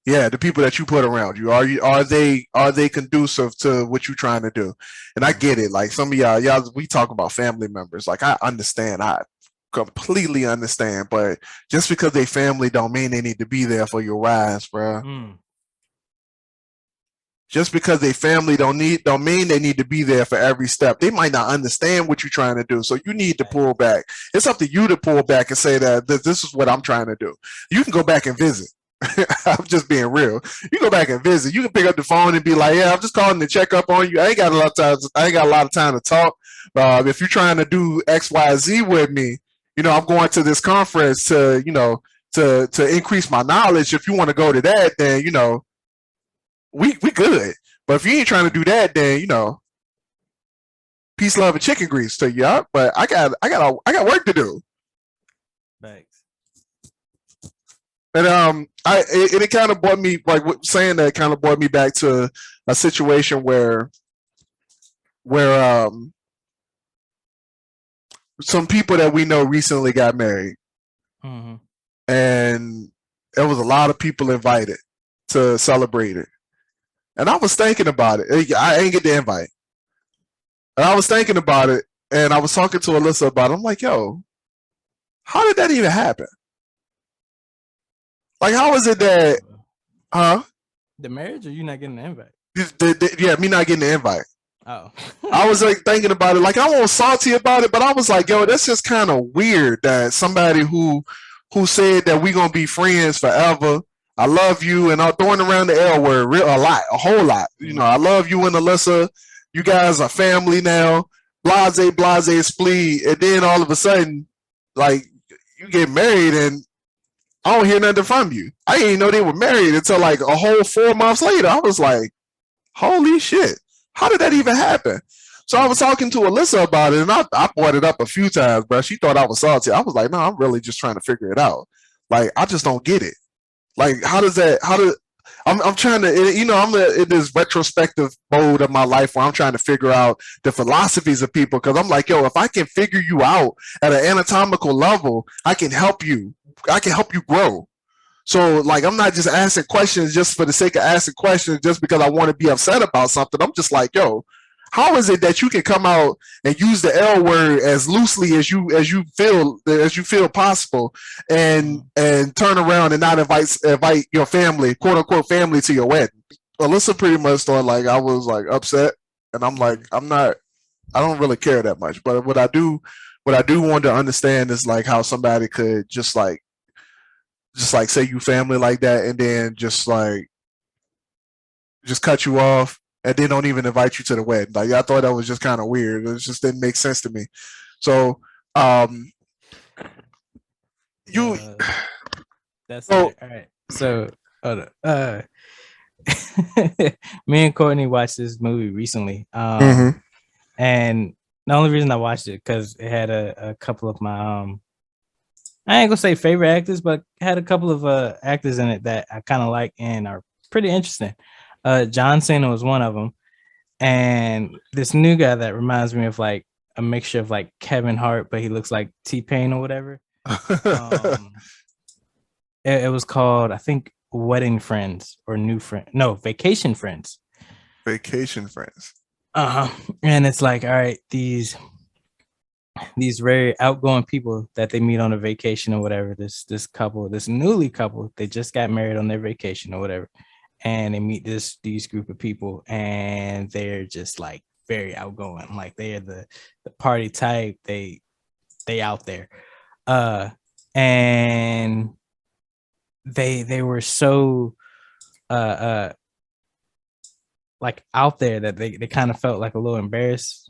yeah, the people that you put around you, are they conducive to what you're trying to do? And I get it. Like some of y'all we talk about family members. Like I understand, I completely understand, but just because they family don't mean they need to be there for your rise, bro. Just because they family don't mean they need to be there for every step. They might not understand what you're trying to do, so you need to pull back. It's up to you to pull back and say that this is what I'm trying to do. You can go back and visit. I'm just being real. You go back and visit. You can pick up the phone and be like, "Yeah, I'm just calling to check up on you. I ain't got a lot of time. I ain't got a lot of time to talk. If you're trying to do X, Y, Z with me, I'm going to this conference to to increase my knowledge. If you want to go to that, then we good. But if you ain't trying to do that, then peace, love, and chicken grease to you. But I got work to do." Thanks. And it kind of brought me, like saying that, kind of brought me back to a situation where some people that we know recently got married, and there was a lot of people invited to celebrate it. And I was thinking about it. I ain't get the invite. And I was thinking about it, and I was talking to Alyssa about it. I'm like, yo, how did that even happen? Like, how is it that, the marriage, or you not getting the invite? Yeah, me not getting the invite. Oh. I was like thinking about it. Like, I wasn't salty about it, but I was like, yo, that's just kind of weird that somebody who said that we gonna be friends forever. I love you, and I'm throwing around the L word a whole lot. I love you and Alyssa. You guys are family now. Blase, splee, and then all of a sudden, like, you get married, and I don't hear nothing from you. I didn't even know they were married until like a whole 4 months later. I was like, holy shit, how did that even happen? So I was talking to Alyssa about it, and I brought it up a few times, bro. She thought I was salty. I was like, no, I'm really just trying to figure it out. Like, I just don't get it. Like, I'm trying to, I'm in this retrospective mode of my life where I'm trying to figure out the philosophies of people. Cause I'm like, yo, if I can figure you out at an anatomical level, I can help you grow. So, like, I'm not just asking questions just for the sake of asking questions just because I want to be upset about something. I'm just like, yo, how is it that you can come out and use the L word as loosely as you feel possible, and turn around and not invite your family, quote unquote family, to your wedding? Alyssa pretty much thought like I was like upset, and I'm like, I don't really care that much. But what I do want to understand is like how somebody could just like say you family like that, and then just cut you off, and then don't even invite you to the wedding. Like, I thought that was just kind of weird. It just didn't make sense to me. So, that's all right. So, me and Courtney watched this movie recently, and the only reason I watched it because it had a couple of my I ain't gonna say favorite actors, but had a couple of actors in it that I kind of like and are pretty interesting. John Cena was one of them, and this new guy that reminds me of like a mixture of like Kevin Hart, but he looks like T-Pain or whatever. It was called, I think, Wedding Friends or Vacation Friends. Vacation Friends. And it's like, all right, these very outgoing people that they meet on a vacation or whatever. This newly couple, they just got married on their vacation or whatever, and they meet these group of people, and they're just like very outgoing. Like, they are the party type. They out there, and they were so like out there that they kind of felt like a little embarrassed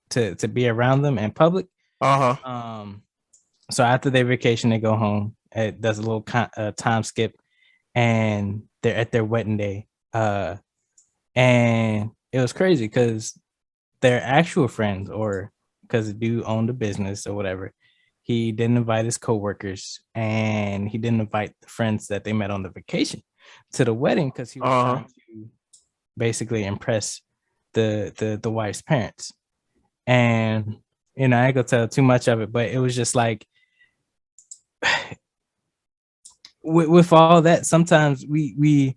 to be around them in public. So after their vacation, they go home. It does a little time skip, and they're at their wedding day. And it was crazy because their actual friends, or because the dude owned a business or whatever. He didn't invite his coworkers, and he didn't invite the friends that they met on the vacation to the wedding because he was trying to basically impress the wife's parents. And I ain't gonna tell too much of it, but it was just like with all that, sometimes we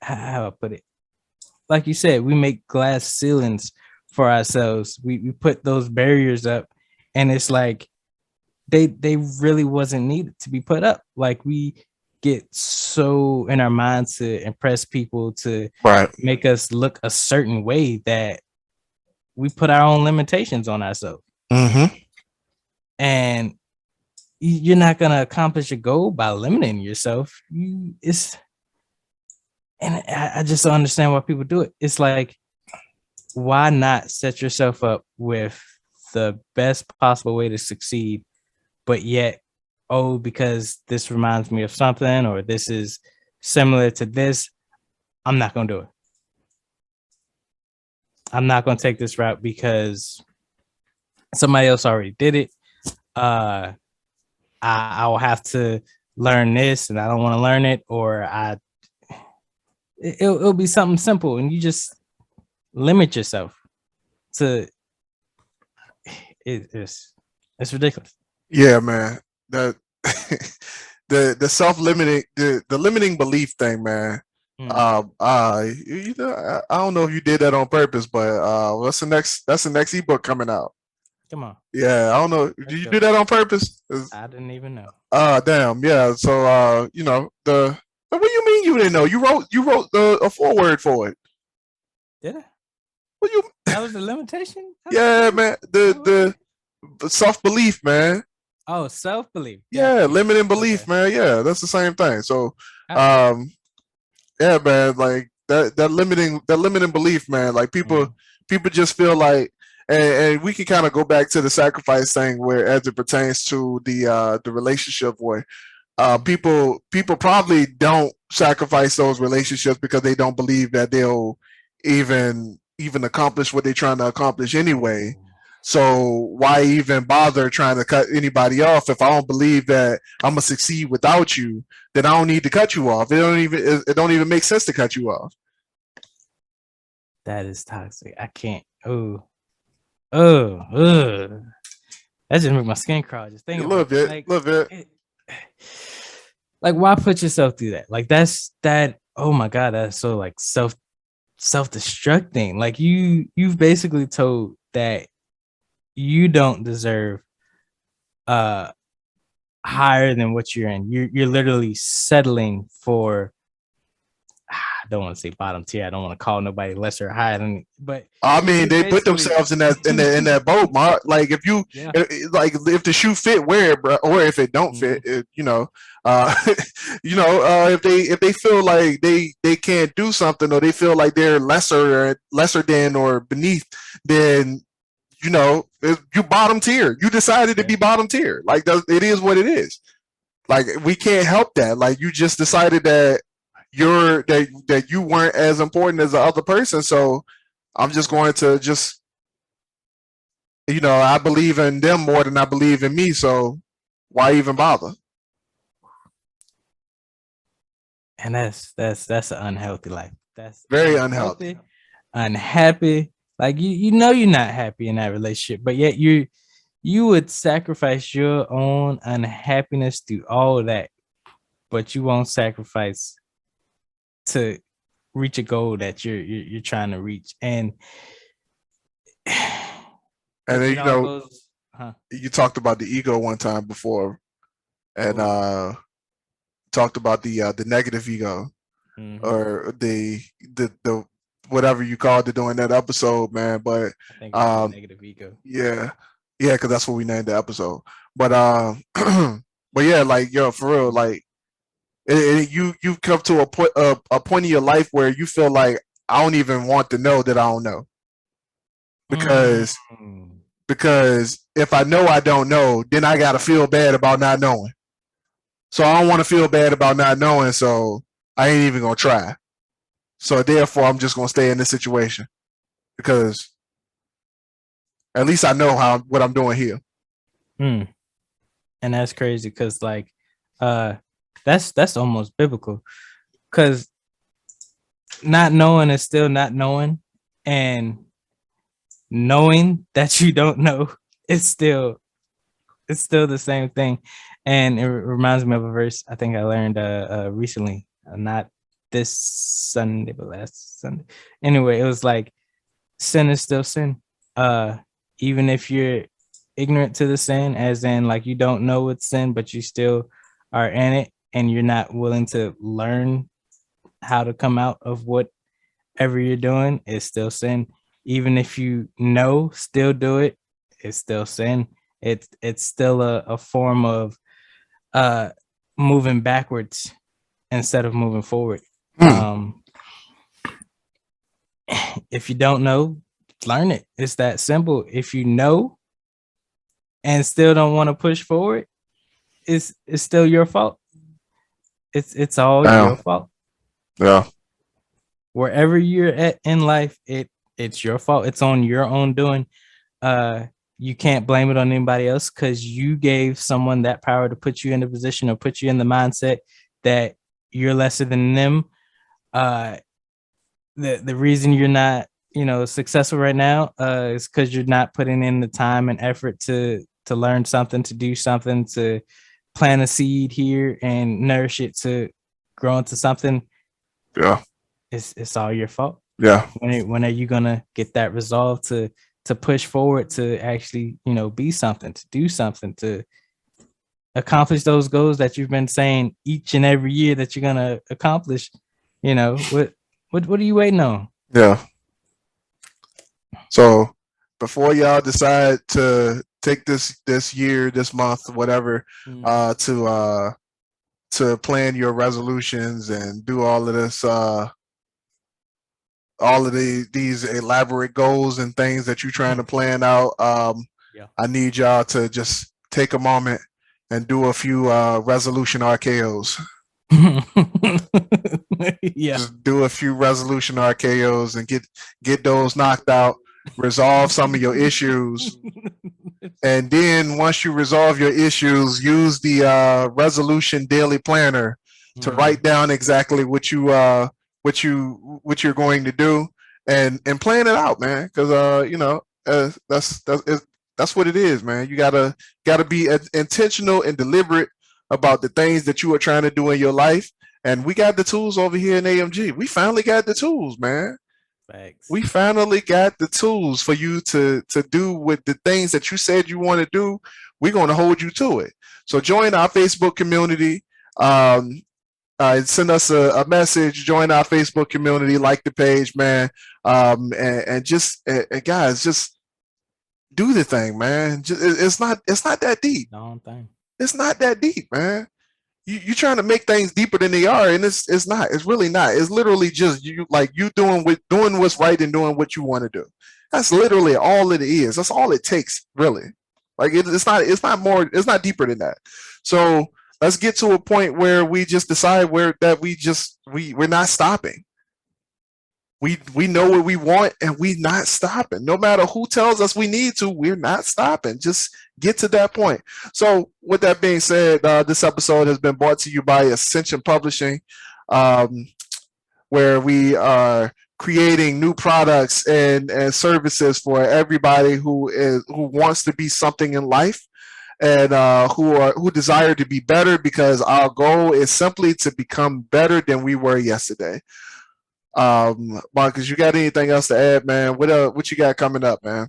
how I put it, like you said, we make glass ceilings for ourselves. We put those barriers up, and it's like they really wasn't needed to be put up. Like we get so in our minds to impress people, to make us look a certain way, that we put our own limitations on ourselves. And you're not gonna accomplish your goal by limiting yourself. I just don't understand why people do it. It's like, why not set yourself up with the best possible way to succeed, but yet, because this reminds me of something, or this is similar to this, I'm not gonna do it. I'm not gonna take this route because somebody else already did it. I will have to learn this, and I don't want to learn it, or it'll be something simple, and you just limit yourself to it's ridiculous. Yeah, man. The the self-limiting, the limiting belief thing, man. You know, I don't know if you did that on purpose, but what's the next? That's the next ebook coming out. Come on. Yeah, I don't know. Did you do that on purpose? I didn't even know. Damn. Yeah. So you know, what do you mean you didn't know? You wrote a foreword for it. Did I? What you? That was the limitation? Yeah, man. The self-belief, man. Oh, self-belief. Yeah, limiting belief, man. Yeah, that's the same thing. So yeah, man, like that limiting belief, man. Like people just feel like, and we can kind of go back to the sacrifice thing, where as it pertains to the relationship, where people probably don't sacrifice those relationships because they don't believe that they'll even accomplish what they're trying to accomplish anyway. So why even bother trying to cut anybody off? If I don't believe that I'm gonna succeed without you, then I don't need to cut you off. It don't even make sense to cut you off. That is toxic. I can't. That just make my skin crawl. Just think a little bit, like, why put yourself through that? Like that. Oh my God, that's so like self-destructing. Like you've basically told that you don't deserve higher than what you're in. You're literally settling for, I don't want to say bottom tier. I don't want to call nobody lesser or higher than, but I mean, they put themselves in that boat, Mark. Like if if the shoe fit, wear it, bro. Or if it don't fit, if they feel like they can't do something, or they feel like they're lesser than or beneath, then you bottom tier. You decided to be bottom tier. Like it is what it is. Like we can't help that. Like you just decided that that you weren't as important as the other person. So I'm just going to I believe in them more than I believe in me. So why even bother? And that's an unhealthy life. That's very unhealthy. Unhappy. Like you're not happy in that relationship, but yet you would sacrifice your own unhappiness through all of that, but you won't sacrifice to reach a goal that you're trying to reach. And then you talked about the ego one time before, and talked about the negative ego, or the whatever you called it during that episode, man. But I think it's negative ego. Yeah, because that's what we named the episode. But but yeah, like for real, like you've come to a point in your life where you feel like I don't even want to know that I don't know, because if I know I don't know, then I gotta feel bad about not knowing. So I don't want to feel bad about not knowing, so I ain't even gonna try. So therefore, I'm just gonna stay in this situation because At least I know what I'm doing here. Mm. And that's crazy because like that's almost biblical, because not knowing is still not knowing, and knowing that you don't know is still the same thing. And it reminds me of a verse I think I learned recently, not this Sunday but last Sunday. Anyway, it was like sin is still sin, even if you're ignorant to the sin, as in like you don't know it's sin but you still are in it, and you're not willing to learn how to come out of whatever you're doing, is still sin. Even if you know, still do it, it's still sin. It's still a form of uh moving backwards instead of moving forward. Um if you don't know, learn it. It's that simple. If you know and still don't want to push forward, it's still your fault. It's all your fault. Yeah. Wherever you're at in life, it's your fault. It's on your own doing. You can't blame it on anybody else, because you gave someone that power to put you in the position or put you in the mindset that you're lesser than them. The reason you're not, successful right now, is because you're not putting in the time and effort to learn something, to do something, to plant a seed here and nourish it to grow into something. Yeah. It's all your fault. Yeah. When are you gonna get that resolve to push forward, to actually, be something, to do something, to accomplish those goals that you've been saying each and every year that you're gonna accomplish? What are you waiting on? Yeah. So before y'all decide to take this year, this month, whatever, to plan your resolutions and do all of this, all of these elaborate goals and things that you're trying to plan out, I need y'all to just take a moment and do a few resolution RKOs. Yeah. Just do a few resolution RKOs and get those knocked out, resolve some of your issues. And then once you resolve your issues, use the resolution daily planner to write down exactly what you're going to do, and plan it out, man. Because that's what it is, man. You gotta be intentional and deliberate about the things that you are trying to do in your life. And we got the tools over here in AMG. We finally got the tools, man. Thanks. We finally got the tools for you to do with the things that you said you want to do. We're going to hold you to it. So join our Facebook community. Send us a message. Join our Facebook community. Like the page, man. And just guys, just do the thing, man. It's not that deep. It's not that deep, man. You're trying to make things deeper than they are, and it's not. It's really not. It's literally just you doing what's right and doing what you want to do. That's literally all it is. That's all it takes, really. Like it's not more. It's not deeper than that. So let's get to a point where we just decide we're not stopping. We know what we want, and we're not stopping. No matter who tells us we need to, we're not stopping. Just get to that point. So with that being said, this episode has been brought to you by Ascension Publishing, where we are creating new products and services for everybody who wants to be something in life, and who desire to be better, because our goal is simply to become better than we were yesterday. Marcus, you got anything else to add, man? What you got coming up, man?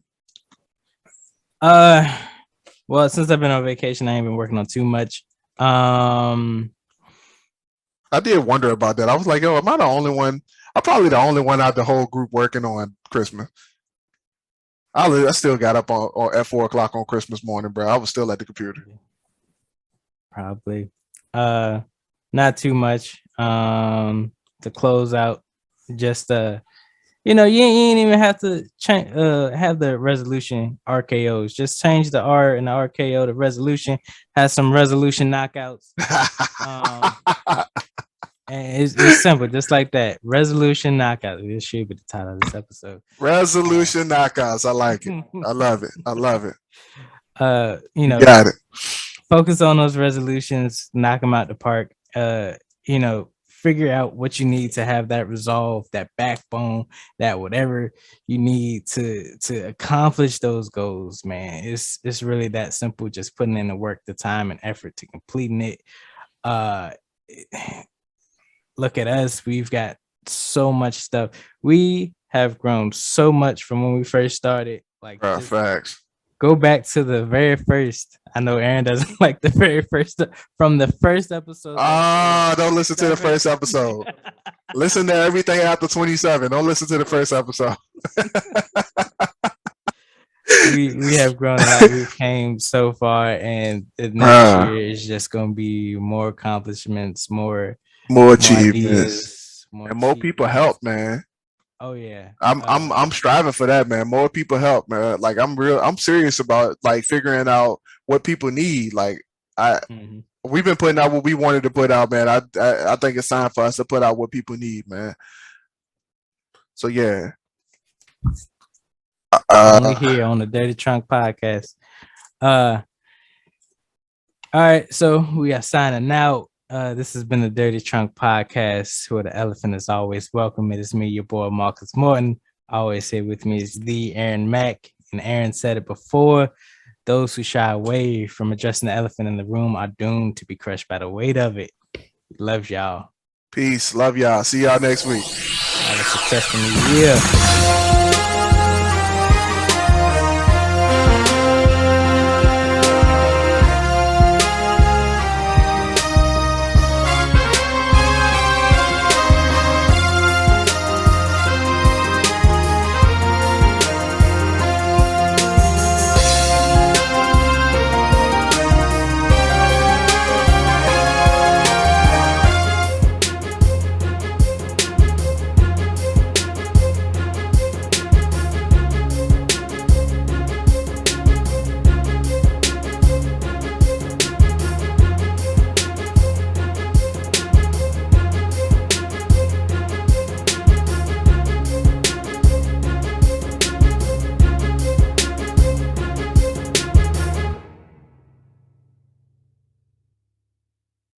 Well, since I've been on vacation, I ain't been working on too much. I did wonder about that. I was like, am I the only one? I'm probably the only one out of the whole group working on Christmas. I still got up at 4:00 on Christmas morning, bro. I was still at the computer. Probably. Not too much. To close out, just you ain't even have to have the resolution RKOs. Just change the R and the RKO to resolution. Have some resolution knockouts. And it's simple, just like that. Resolution knockout. This should be the title of this episode. Resolution knockouts. I like it. I love it. I love it. You You know, got it. focus on those resolutions, knock them out the park. You know, figure out what you need to have that resolve, that backbone, that whatever you need to accomplish those goals, man. It's really that simple. Just putting in the work, the time and effort to completing it. Uh Look at us. We've got so much stuff. We have grown so much from when we first started. Like, just Facts. go back to the very first. I know Aaron doesn't like the very first from the first episode. Don't listen to the first episode. Listen to everything after 27. Don't listen to the first episode. we have grown a lot. We've came so far, and the next year is just gonna be more accomplishments, more achievements, ideas, more and more people help, man. Oh yeah, I'm striving for that, man. More people help, man. Like I'm serious about like figuring out what people need. Like we've been putting out what we wanted to put out, man. I think it's time for us to put out what people need, man. So yeah. Only here on the Dirty Trunk Podcast. All right, so we are signing out. This has been the Dirty Trunk Podcast, where the elephant is always welcome. It is me, your boy Marcus Morton. I always say with me is the Aaron Mack, and Aaron said it before. Those who shy away from addressing the elephant in the room are doomed to be crushed by the weight of it. Love y'all. Peace. Love y'all. See y'all next week. Have a successful new year.